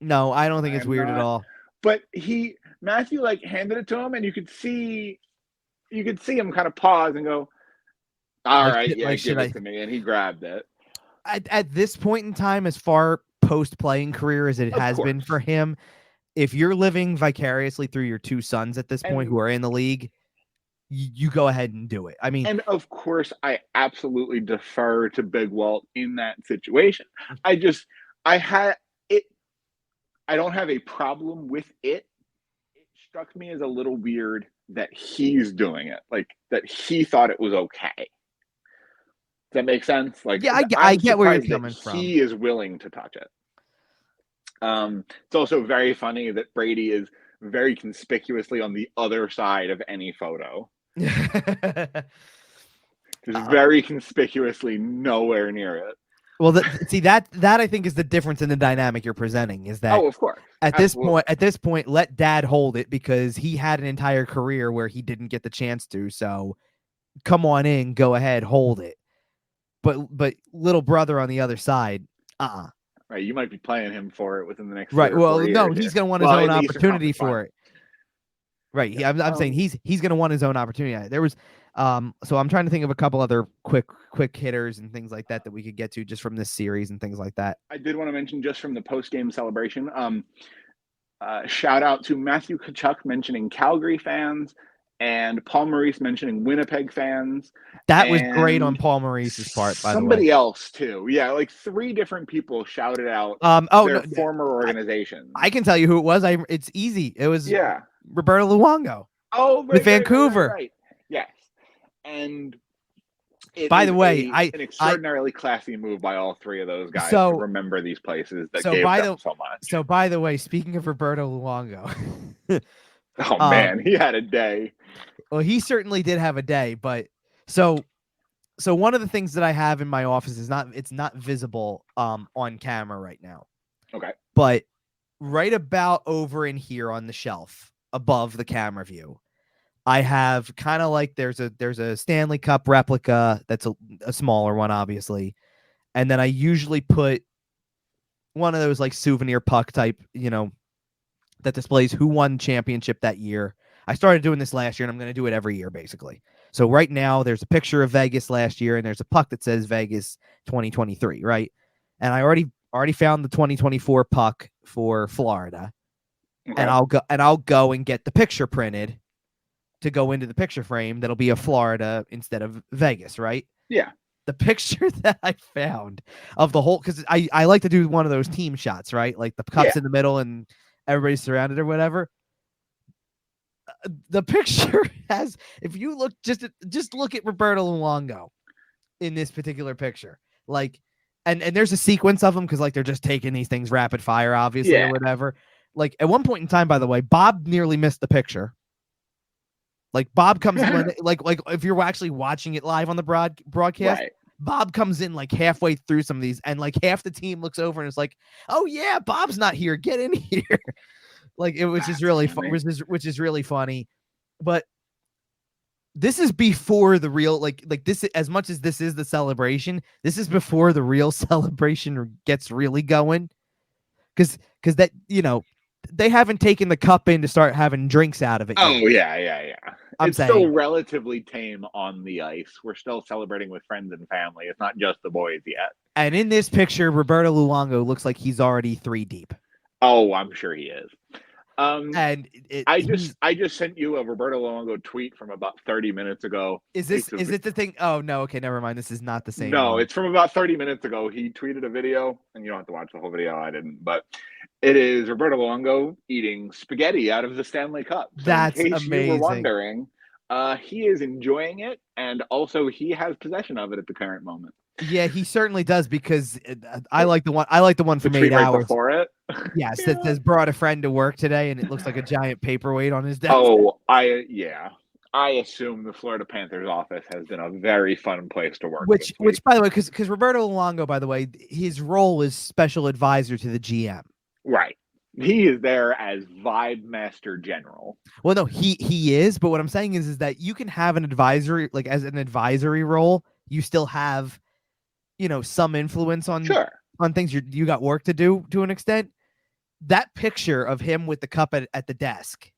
No, I don't think it's weird at all. But Matthew handed it to him, and you could see him kind of pause and go, "All right, give it to me," and he grabbed it. At this point in time, as far post-playing career as it has been for him, if you're living vicariously through your two sons at this point who are in the league, you go ahead and do it. I mean, and of course, I absolutely defer to Big Walt in that situation. I don't have a problem with it. It struck me as a little weird that he's doing it, like that he thought it was okay. Does that make sense? Like, yeah, I get where you're coming from. He is willing to touch it. It's also very funny that Brady is very conspicuously on the other side of any photo. Just very conspicuously nowhere near it. Well, that I think is the difference in the dynamic you're presenting is that. Oh, of course. At this point, let Dad hold it because he had an entire career where he didn't get the chance to. So come on in, go ahead, hold it. But little brother on the other side, Right, you might be playing him for it within the next 3 right. or 4 Well, years. no, he's gonna want his own opportunity for it. Right. Yeah. I'm saying he's gonna want his own opportunity. There was so I'm trying to think of a couple other quick hitters and things like that we could get to just from this series and things like that. I did want to mention just from the post-game celebration, shout out to Matthew Tkachuk mentioning Calgary fans and Paul Maurice mentioning Winnipeg fans. That was great on Paul Maurice's part, by the way. Somebody else too. Yeah, like 3 different people shouted out their former organizations. I can tell you who it was. It's easy. It was Roberto Luongo. Oh, with Vancouver. Right. Yes. And by the way, an extraordinarily classy move by all 3 of those guys to remember these places that gave them so much. So, by the way, speaking of Roberto Luongo, oh man, he had a day. Well, he certainly did have a day, but so one of the things that I have in my office is it's not visible on camera right now. Okay. But right about over in here on the shelf above the camera view, I have kind of like there's a Stanley Cup replica that's a smaller one, obviously. And then I usually put one of those like souvenir puck type, that displays who won championship that year. I started doing this last year, and I'm going to do it every year, basically. So right now, there's a picture of Vegas last year, and there's a puck that says Vegas 2023, right? And I already found the 2024 puck for Florida, okay. and I'll go and get the picture printed to go into the picture frame. That'll be a Florida instead of Vegas, right? Yeah. The picture that I found of the whole, because I like to do one of those team shots, right? Like the cup's in the middle and everybody's surrounded or whatever. The picture has, if you look, just look at Roberto Luongo in this particular picture, like, and there's a sequence of them because like they're just taking these things rapid fire, obviously, or whatever. Like at one point in time, by the way, Bob nearly missed the picture. Like Bob comes in, like if you're actually watching it live on the broadcast, right. Bob comes in like halfway through some of these, and like half the team looks over and is like, "Oh yeah, Bob's not here. Get in here." Like it was just really fun, which is really funny. But this is before the real like this, as much as this is the celebration, this is before the real celebration gets really going. Cause that, they haven't taken the cup in to start having drinks out of it. Oh yeah. It's still relatively tame on the ice. We're still celebrating with friends and family. It's not just the boys yet. And in this picture, Roberto Luongo looks like he's already 3 deep. Oh, I'm sure he is. And I just sent you a Roberto Luongo tweet from about 30 minutes ago. Is it the thing? Oh no, okay, never mind. This is not the same. No, it's from about 30 minutes ago. He tweeted a video, and you don't have to watch the whole video. I didn't, but it is Roberto Luongo eating spaghetti out of the Stanley Cup. So that's in case amazing. You were wondering, he is enjoying it, and also he has possession of it at the current moment. Yeah, he certainly does, because I like the one from 8 hours before it. Yes, that says brought a friend to work today, and it looks like a giant paperweight on his desk. Oh, I assume the Florida Panthers office has been a very fun place to work. Which by the way, because Roberto Luongo, by the way, his role is special advisor to the GM. Right. He is there as Vibe Master General. Well, no, he is, but what I'm saying is that you can have an advisory, like as an advisory role, you still have, some influence on things you got work to do to an extent. That picture of him with the cup at the desk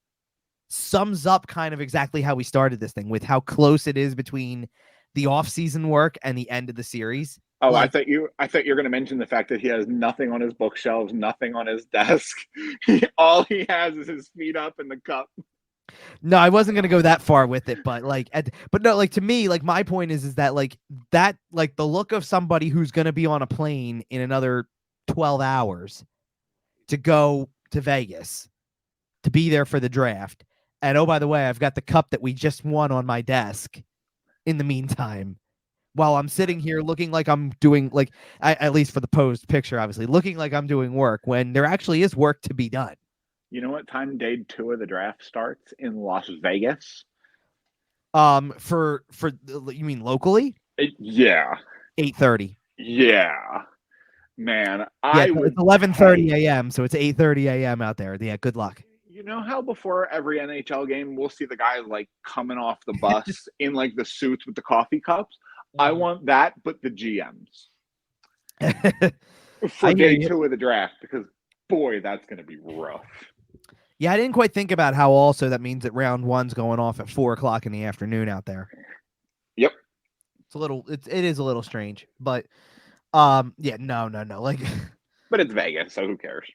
sums up kind of exactly how we started this thing, with how close it is between the off-season work and the end of the series. Oh, like, I thought you were going to mention the fact that he has nothing on his bookshelves, nothing on his desk. All he has is his feet up in the cup. No, I wasn't going to go that far with it, but to me, like my point is that the look of somebody who's going to be on a plane in another 12 hours to go to Vegas to be there for the draft. And oh, by the way, I've got the cup that we just won on my desk in the meantime, while I'm sitting here looking like I'm doing, at least for the posed picture, obviously, looking like I'm doing work when there actually is work to be done. You know what time day 2 of the draft starts in Las Vegas? For you mean locally? Yeah. 8:30. Yeah. Man, it's 11:30 a.m., so it's 8:30 a.m. out there. Yeah, good luck. You know how before every NHL game we'll see the guys like coming off the bus in like the suits with the coffee cups? I want that, but the GMs for day 2 of the draft, because boy, that's going to be rough. Yeah, I didn't quite think about how also that means that round 1's going off at 4:00 in the afternoon out there. Yep. It is a little strange, but yeah, no. Like, but it's Vegas, so who cares?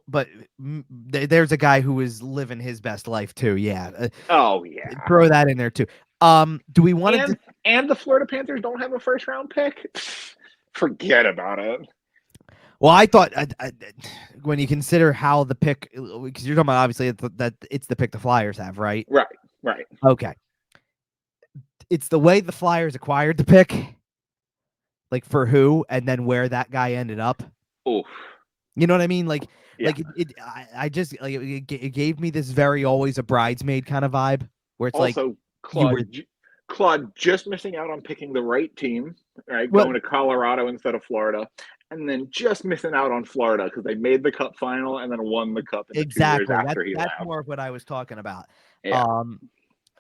But there's a guy who is living his best life too. Yeah. Oh yeah. Throw that in there too. Do we want to? And the Florida Panthers don't have a first-round pick. Forget about it. Well, I thought when you consider how the pick, because you're talking about obviously that it's the pick the Flyers have, right? Right. Okay. It's the way the Flyers acquired the pick, like for who, and then where that guy ended up. Oof. You know what I mean? Like, yeah. I just like it gave me this very always a bridesmaid kind of vibe, where it's also, like Claude just missing out on picking the right team, right? Going to Colorado instead of Florida, and then just missing out on Florida because they made the Cup final and then won the Cup in the 2 years after he left. That's more of what I was talking about. Yeah.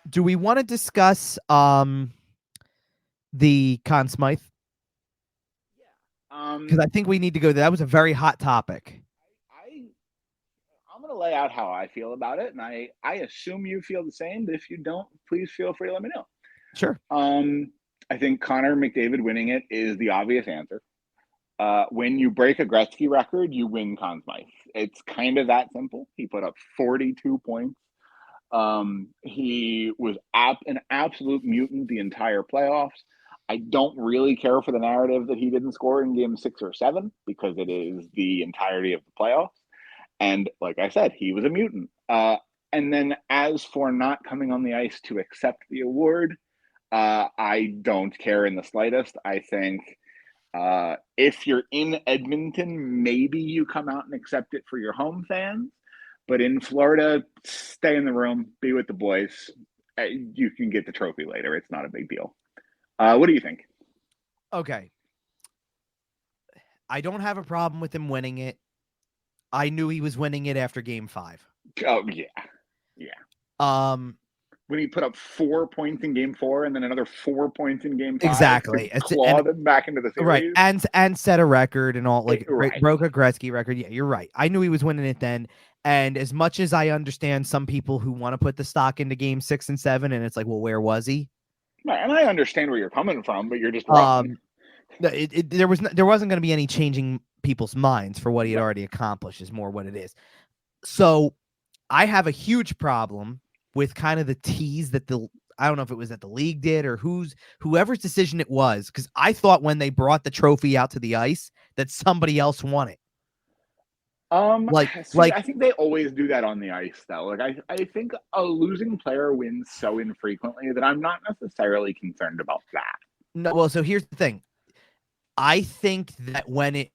Do we want to discuss the Conn Smythe? Because I think we need to go there. That was a very hot topic. I'm going to lay out how I feel about it, and I assume you feel the same, but if you don't, please feel free to let me know. Sure. I think Connor McDavid winning it is the obvious answer. When you break a Gretzky record, you win Conn Smythe. It's kind of that simple. He put up 42 points. He was an absolute mutant the entire playoffs. I don't really care for the narrative that he didn't score in game 6 or 7 because it is the entirety of the playoffs. And like I said, he was a mutant. And then as for not coming on the ice to accept the award, I don't care in the slightest. I think if you're in Edmonton, maybe you come out and accept it for your home fans. But in Florida, stay in the room, be with the boys. You can get the trophy later. It's not a big deal. What do you think? Okay. I don't have a problem with him winning it. I knew he was winning it after game 5. Oh, yeah. Yeah. When he put up 4 points in game 4 and then another 4 points in game 5. Exactly. Clawed him back into the series. Right. And set a record and all, like broke a Gretzky record. Yeah, you're right. I knew he was winning it then. And as much as I understand some people who want to put the stock into game 6 and 7, and it's like, well, where was he? Right, and I understand where you're coming from, but you're just wrong. There wasn't going to be any changing people's minds for what he had already accomplished is more what it is. So I have a huge problem with kind of the tease that I don't know if it was that the league did or whoever's decision it was, because I thought when they brought the trophy out to the ice that somebody else won it. I think they always do that on the ice, though. Like I think a losing player wins so infrequently that I'm not necessarily concerned about that. No, well, so here's the thing. I think that when it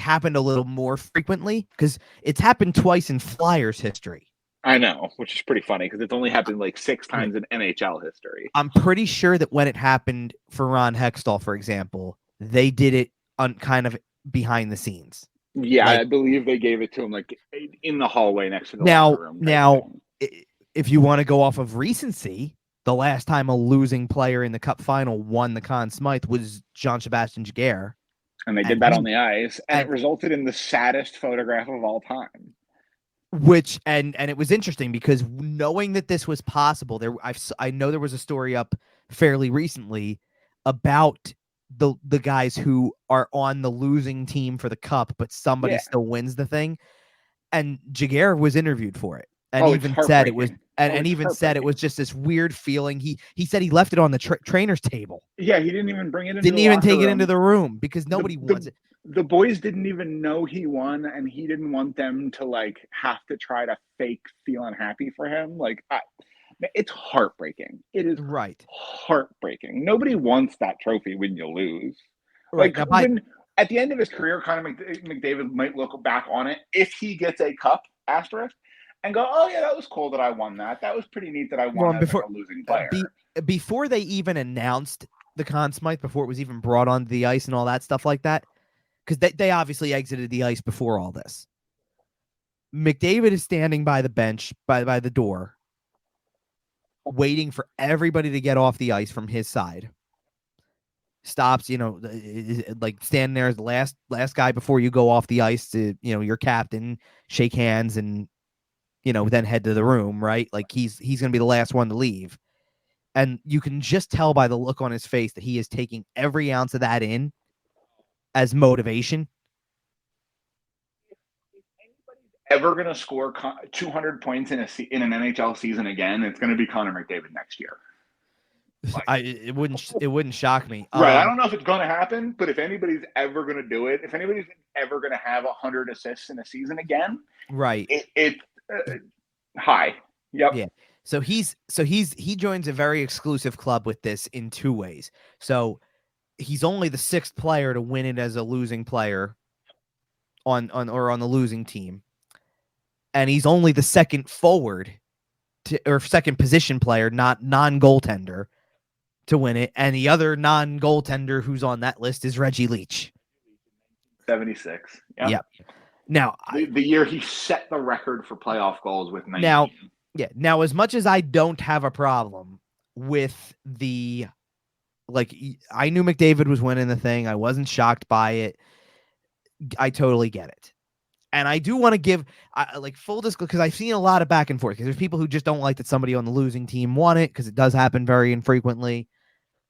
happened a little more frequently, because it's happened twice in Flyers history. I know, which is pretty funny because it's only happened like 6 times in NHL history. I'm pretty sure that when it happened for Ron Hextall, for example, they did it on kind of behind the scenes. Yeah, I believe they gave it to him like in the hallway next to the locker room. Now, if you want to go off of recency, the last time a losing player in the Cup Final won the Conn Smythe was Jean-Sebastien Giguère. And they did that on the ice, and it resulted in the saddest photograph of all time. Which and it was interesting because knowing that this was possible, I know there was a story up fairly recently about the guys who are on the losing team for the Cup, but somebody still wins the thing. And Giguère was interviewed for it, and even said it was, and even said it was just this weird feeling. He said he left it on the trainer's table. Yeah, he didn't even bring it. Didn't even take it into the room because nobody wants it. The boys didn't even know he won, and he didn't want them to like have to try to fake feel unhappy for him. Like, it's heartbreaking. It is heartbreaking. Nobody wants that trophy when you lose. Right. Like when at the end of his career, Connor McDavid might look back on it if he gets a cup asterisk and go, "Oh yeah, that was cool that I won that. That was pretty neat that I won as a losing player." Before they even announced the Conn Smythe, before it was even brought onto the ice and all that stuff like that. Because they obviously exited the ice before all this. McDavid is standing by the bench, by the door, waiting for everybody to get off the ice from his side. Stops, like standing there as the last guy before you go off the ice to, your captain, shake hands, and then head to the room, right? Like he's gonna be the last one to leave. And you can just tell by the look on his face that he is taking every ounce of that in as motivation. Ever going to score 200 points in an NHL season again, it's going to be Connor McDavid next year. It wouldn't shock me. Right. I don't know if it's going to happen, but if anybody's ever going to do it, if anybody's ever going to have 100 assists in a season again, right. It's high. Yep. Yeah. So he joins a very exclusive club with this in two ways. So he's only the sixth player to win it as a losing player on the losing team. And he's only the second forward or second position player, not non-goaltender, to win it. And the other non-goaltender who's on that list is Reggie Leach. 76. Yep. Now, the year he set the record for playoff goals with 19. Now, as much as I don't have a problem with the, I knew McDavid was winning the thing. I wasn't shocked by it. I totally get it. And I do want to give full disclosure, because I've seen a lot of back and forth, because there's people who just don't like that somebody on the losing team won it, because it does happen very infrequently.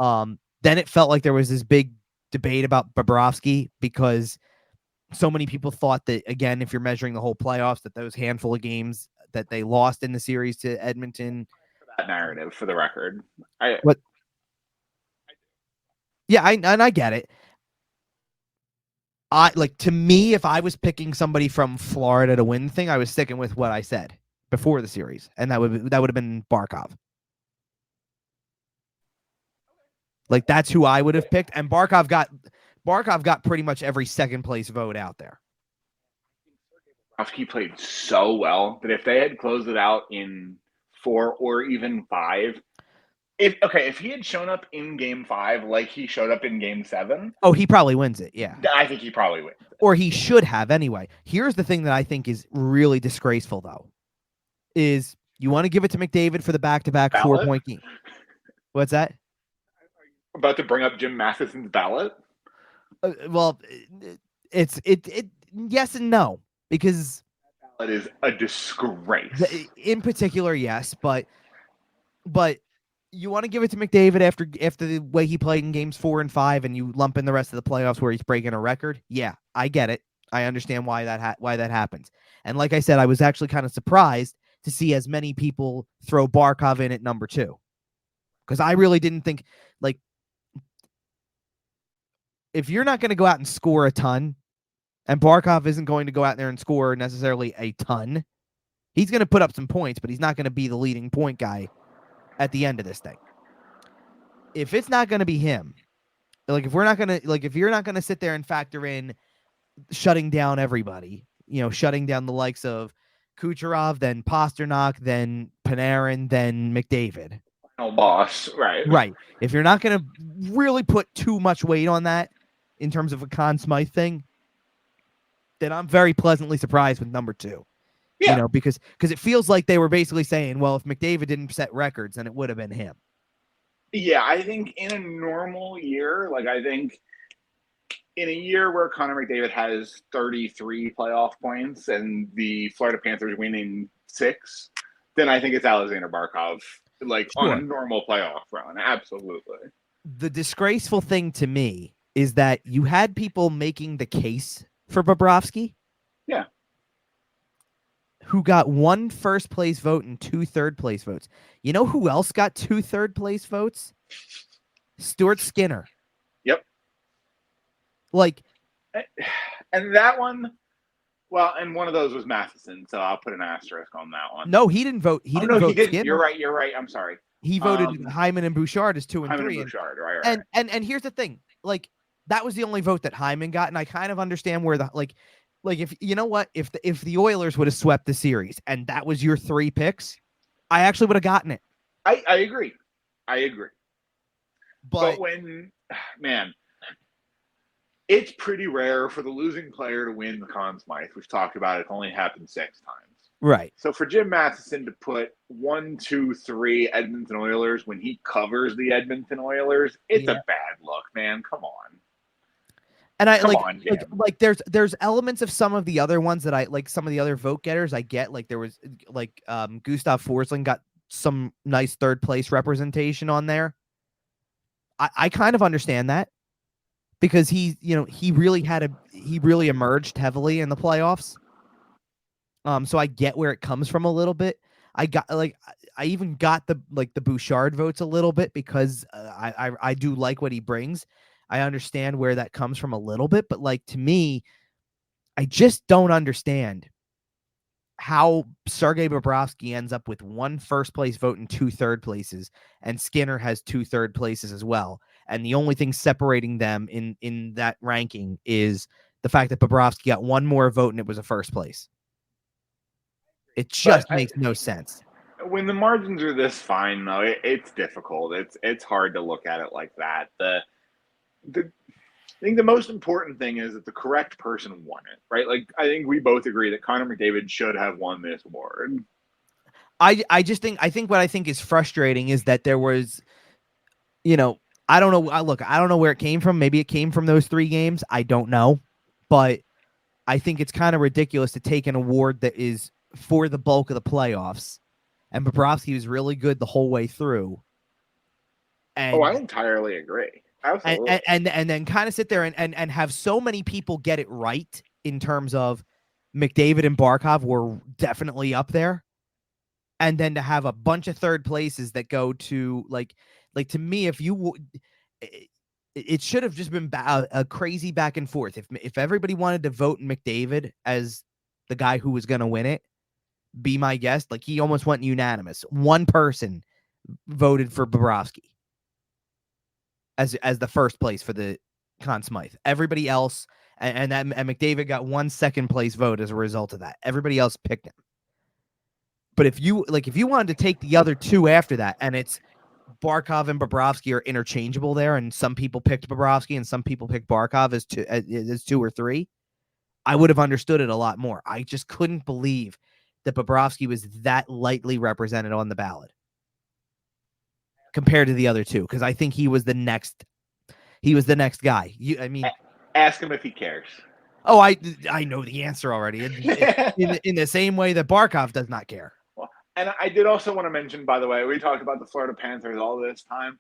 Then it felt like there was this big debate about Bobrovsky, because so many people thought that, again, if you're measuring the whole playoffs, that those handful of games that they lost in the series to Edmonton. That narrative, for the record. I get it. To me, if I was picking somebody from Florida to win the thing, I was sticking with what I said before the series, and that would have been Barkov. That's who I would have picked, and Barkov got pretty much every second place vote out there. He played so well that if they had closed it out in 4 or even 5, if he had shown up in game 5 like he showed up in game 7, he probably wins it. Yeah, I think he probably wins it. Or he should have anyway. Here's the thing that I think is really disgraceful, though, is you want to give it to McDavid for the back-to-back 4-point game. What's that? About to bring up Jim Matheson's ballot? Well, it's yes and no, because that is a disgrace. In particular, yes, but you want to give it to McDavid after the way he played in games 4 and 5, and you lump in the rest of the playoffs where he's breaking a record. Yeah, I get it. I understand why that happens. And like I said, I was actually kind of surprised to see as many people throw Barkov in at number 2, because I really didn't think, if you're not going to go out and score a ton, and Barkov isn't going to go out there and score necessarily a ton, he's going to put up some points, but he's not going to be the leading point guy at the end of this thing. If it's not going to be him, if you're not going to sit there and factor in shutting down everybody, shutting down the likes of Kucherov, then Pasternak, then Panarin, then McDavid. No boss, right. Right. If you're not going to really put too much weight on that in terms of a Conn Smythe thing, then I'm very pleasantly surprised with number 2. Yeah. Because it feels like they were basically saying, well, if McDavid didn't set records, then it would have been him. Yeah, I think in a normal year, I think in a year where Connor McDavid has 33 playoff points and the Florida Panthers winning 6, then I think it's Alexander Barkov, Sure. On a normal playoff run. Absolutely. The disgraceful thing to me is that you had people making the case for Bobrovsky. Yeah. Who got 1 first-place vote and 2 third-place votes. You know who else got 2 third-place votes? Stuart Skinner. Yep. And that one, well, and one of those was Matheson, so I'll put an asterisk on that one. No, he didn't vote. He didn't vote Skinner. You're right. I'm sorry. He voted Hyman and Bouchard as 2 and 3. Hyman and Bouchard, right. And here's the thing. That was the only vote that Hyman got, and I kind of understand where if you know what, if the Oilers would have swept the series and that was your 3 picks, I actually would have gotten it. I agree. But when, man, it's pretty rare for the losing player to win the Conn Smythe. We've talked about it. It's only happened 6 times. Right. So for Jim Matheson to put 1, 2, 3 Edmonton Oilers when he covers the Edmonton Oilers, it's a bad look, man. Come on. And I like there's elements of some of the other ones that I like, some of the other vote getters I get. Like there was Gustav Forsling got some nice third place representation on there. I kind of understand that because he really emerged heavily in the playoffs. So I get where it comes from a little bit. I even got the Bouchard votes a little bit because I do like what he brings. I understand where that comes from a little bit, but like to me, I just don't understand how Sergei Bobrovsky ends up with 1 first place vote and 2 third places, and Skinner has 2 third places as well. And the only thing separating them in that ranking is the fact that Bobrovsky got 1 more vote and it was a first place. It just makes no sense. When the margins are this fine, though, it's difficult. It's hard to look at it like that. I think the most important thing is that the correct person won it, right? Like, I think we both agree that Connor McDavid should have won this award. I think what I think is frustrating is that there was, I don't know. I don't know where it came from. Maybe it came from those 3 games. I don't know. But I think it's kind of ridiculous to take an award that is for the bulk of the playoffs. And Bobrovsky was really good the whole way through. And, I entirely agree. Absolutely. And then kind of sit there and have so many people get it right in terms of McDavid and Barkov were definitely up there. And then to have a bunch of third places that go to like to me, it should have just been a crazy back and forth. If everybody wanted to vote McDavid as the guy who was going to win it, be my guest. Like he almost went unanimous. 1 person voted for Bobrovsky as the first place for the Conn Smythe. Everybody else, and McDavid got 1 second place vote as a result of that. Everybody else picked him. But if you wanted to take the other 2 after that, and it's Barkov and Bobrovsky are interchangeable there, and some people picked Bobrovsky and some people picked Barkov as 2 or 3, I would have understood it a lot more. I just couldn't believe that Bobrovsky was that lightly represented on the ballot compared to the other 2, because I think he was the next guy. Ask him if he cares. Oh, I know the answer already. In the same way that Barkov does not care. Well, and I did also want to mention, by the way, we talked about the Florida Panthers all this time,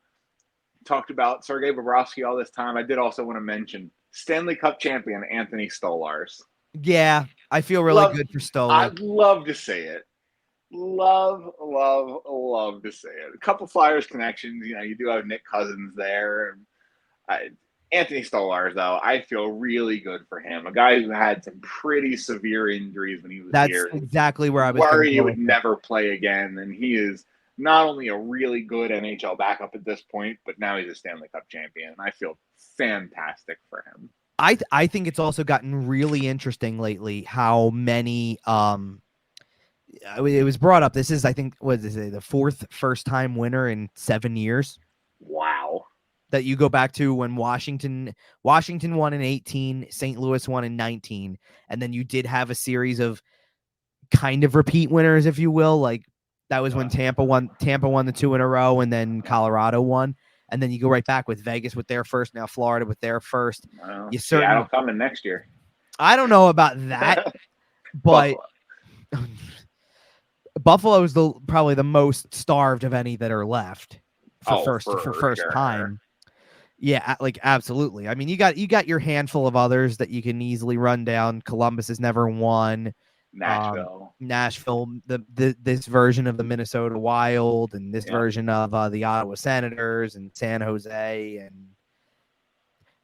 talked about Sergei Bobrovsky all this time. I did also want to mention Stanley Cup champion Anthony Stolarz. Yeah, I feel really good for Stolarz. I'd love to say it. Love to say it. A couple Flyers connections. You do have Nick Cousins there. Anthony Stolarz, though, I feel really good for him. A guy who had some pretty severe injuries when he was here. That's exactly where I was worried he would never play again. And he is not only a really good NHL backup at this point, but now he's a Stanley Cup champion. I feel fantastic for him. I think it's also gotten really interesting lately how many it was brought up. This is, I think, what is it, the 4th first-time winner in 7 years. Wow. That you go back to when Washington won in 18, St. Louis won in 19, and then you did have a series of kind of repeat winners, if you will. Like that was when Tampa won the 2 in a row, and then Colorado won. And then you go right back with Vegas with their first, now Florida with their first. Well, Seattle coming next year. I don't know about that, but Buffalo is probably the most starved of any that are left for first time. Yeah, like absolutely. I mean, you got your handful of others that you can easily run down. Columbus has never won. Nashville, this version of the Minnesota Wild, and this version of the Ottawa Senators, and San Jose, and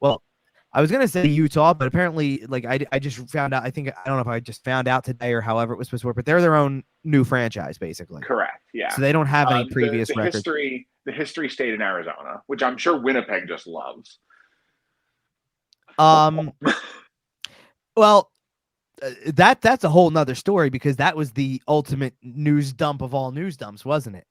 well, I was gonna say Utah, but apparently, like I just found out. I don't know if I just found out today or however it was supposed to work, but they're their own new franchise, basically. Correct. Yeah. So they don't have any previous records. The history stayed in Arizona, which I'm sure Winnipeg just loves. Well. That's a whole nother story, because that was the ultimate news dump of all news dumps, wasn't it?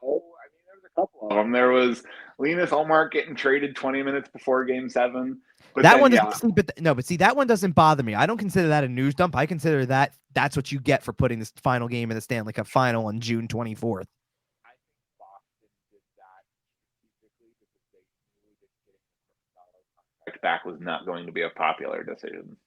Oh, I mean, there was a couple of them. There was Linus Ullmark getting traded 20 minutes before Game 7. that one doesn't see, but see, that one doesn't bother me. I don't consider that a news dump. I consider that's what you get for putting this final game in the Stanley Cup Final on June 24th. Back was not going to be a popular decision.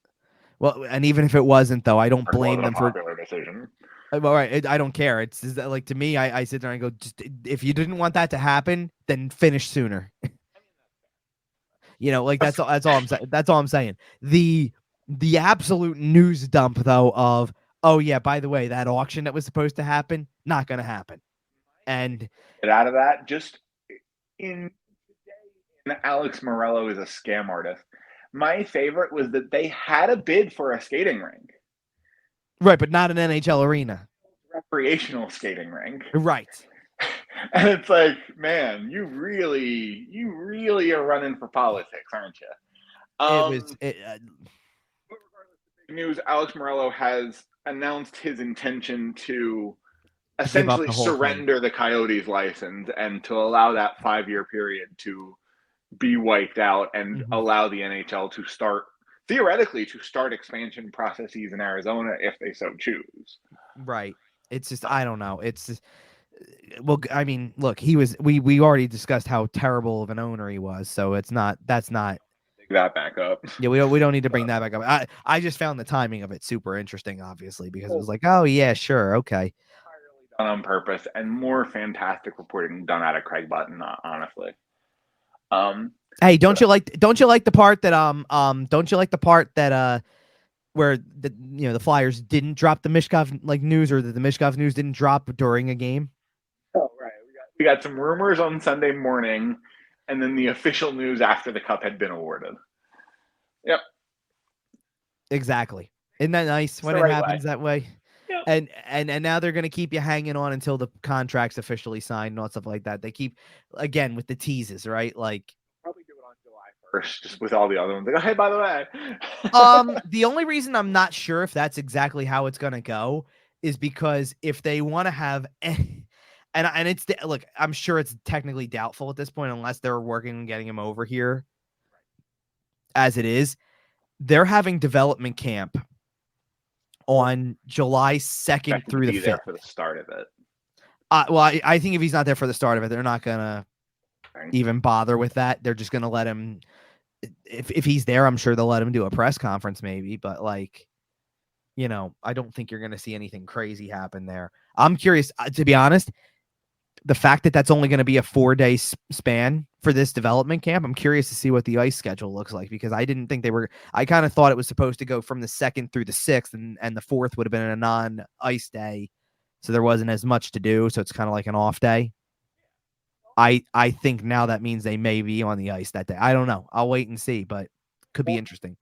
Well, and even if it wasn't, though, I don't blame them for a popular decision. All right, I don't care. It's like, to me, I sit there and go, just if you didn't want that to happen, then finish sooner. Like that's all I'm saying. That's all I'm saying. The absolute news dump, though, of, oh yeah, by the way, that auction that was supposed to happen, not going to happen. And get out of that. Just in Alex Morello is a scam artist. My favorite was that they had a bid for a skating rink. Right, but not an NHL arena. Recreational skating rink. Right. And it's like, man, you really are running for politics, aren't you? News, Alex Morello has announced his intention to essentially surrender the Coyotes license and to allow that 5-year period to be wiped out and allow the NHL to start expansion processes in Arizona if they so choose. Right. It's just, I don't know. It's just, well, I mean, look, we already discussed how terrible of an owner he was. So that's not take that back up. Yeah. We don't need to bring that back up. I just found the timing of it super interesting, obviously, because it was like, oh yeah, sure. Okay. Done on purpose, and more fantastic reporting done out of Craig Button, honestly. Hey, don't you like the part that where the Flyers didn't drop the Michkov news, or that the Michkov news didn't drop during a game? Oh, right. We got some rumors on Sunday morning, and then the official news after the cup had been awarded. Yep. Exactly. Isn't that nice when it happens that way? Yep. And now they're going to keep you hanging on until the contract's officially signed and all stuff like that. They keep, again, with the teases, right? Like, probably do it on July 1st, just with all the other ones. Like, oh, hey, by the way. The only reason I'm not sure if that's exactly how it's going to go is because if they want to have, and it's, look, I'm sure it's technically doubtful at this point, unless they're working on getting him over here. As it is, they're having development camp on July 2nd through the 5th. There for the start of it. Well, I think if he's not there for the start of it, they're not gonna even bother with that. They're just gonna let him. If he's there, I'm sure they'll let him do a press conference, maybe. But I don't think you're gonna see anything crazy happen there. I'm curious, to be honest. The fact that that's only going to be a 4-day span for this development camp, I'm curious to see what the ice schedule looks like, because I didn't think I kind of thought it was supposed to go from the 2nd through the 6th, and the 4th would have been a non-ice day. So there wasn't as much to do. So it's kind of like an off day. I think now that means they may be on the ice that day. I don't know. I'll wait and see, but could be interesting.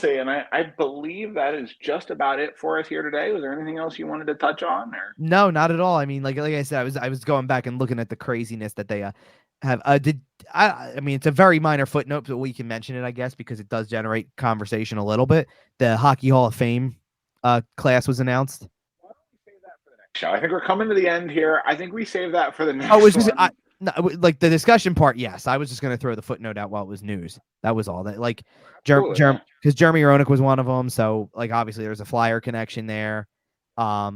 And I believe that is just about it for us here today. Was there anything else you wanted to touch on? Or? No, not at all. I mean, like I said, I was going back and looking at the craziness that they have. I mean, it's a very minor footnote, but we can mention it, I guess, because it does generate conversation a little bit. The Hockey Hall of Fame class was announced. Why don't we save that for the next show? I think we're coming to the end here. I think we save that for the next one. No, like the discussion part, yes. I was just going to throw the footnote out while it was news. That was all. That because Jeremy Roenick was one of them. So obviously there's a Flyer connection there. I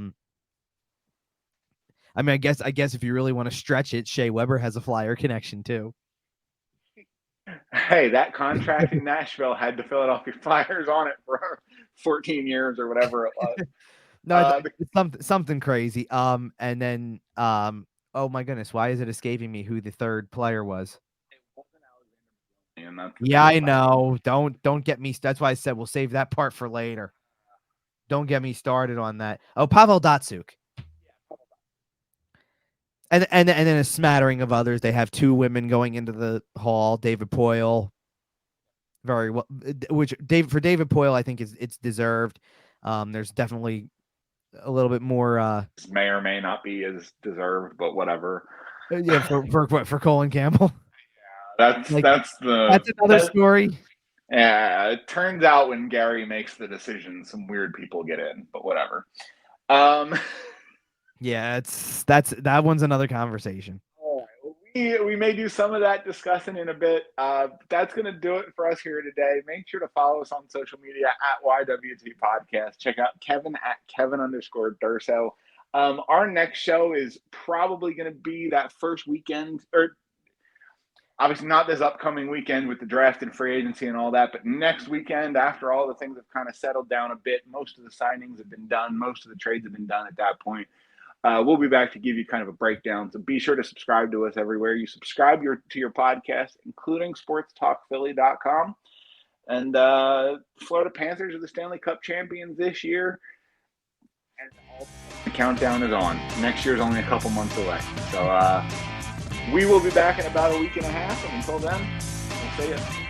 mean, I guess if you really want to stretch it, Shea Weber has a Flyer connection too. Hey, that contract in Nashville had the Philadelphia Flyers on it for 14 years or whatever it was. No, it's something crazy. And then oh my goodness, why is it escaping me who the third player was? Yeah, I know. Don't get me. That's why I said we'll save that part for later. Don't get me started on that. Oh, Pavel Datsyuk. And then a smattering of others. They have 2 women going into the hall. David Poile. Very well. For David Poile, I think it's deserved. There's definitely a little bit more. May or may not be as deserved, but whatever. Yeah, for Colin Campbell. Yeah, that's another story. Yeah, it turns out when Gary makes the decision, some weird people get in, but whatever. Yeah, that one's another conversation. All right. Well, we We may do some of that discussing in a bit. That's going to do it for us here today. Make sure to follow us on social media at YWT Podcast. Check out Kevin at Kevin_Durso. Our next show is probably going to be that first weekend, or obviously not this upcoming weekend with the draft and free agency and all that, but next weekend after all the things have kind of settled down a bit. Most of the signings have been done. Most of the trades have been done at that point. We'll be back to give you kind of a breakdown. So be sure to subscribe to us everywhere you subscribe to your podcast, including sportstalkphilly.com. And Florida Panthers are the Stanley Cup champions this year. And the countdown is on. Next year is only a couple months away. So we will be back in about a week and a half. And until then, we'll see you.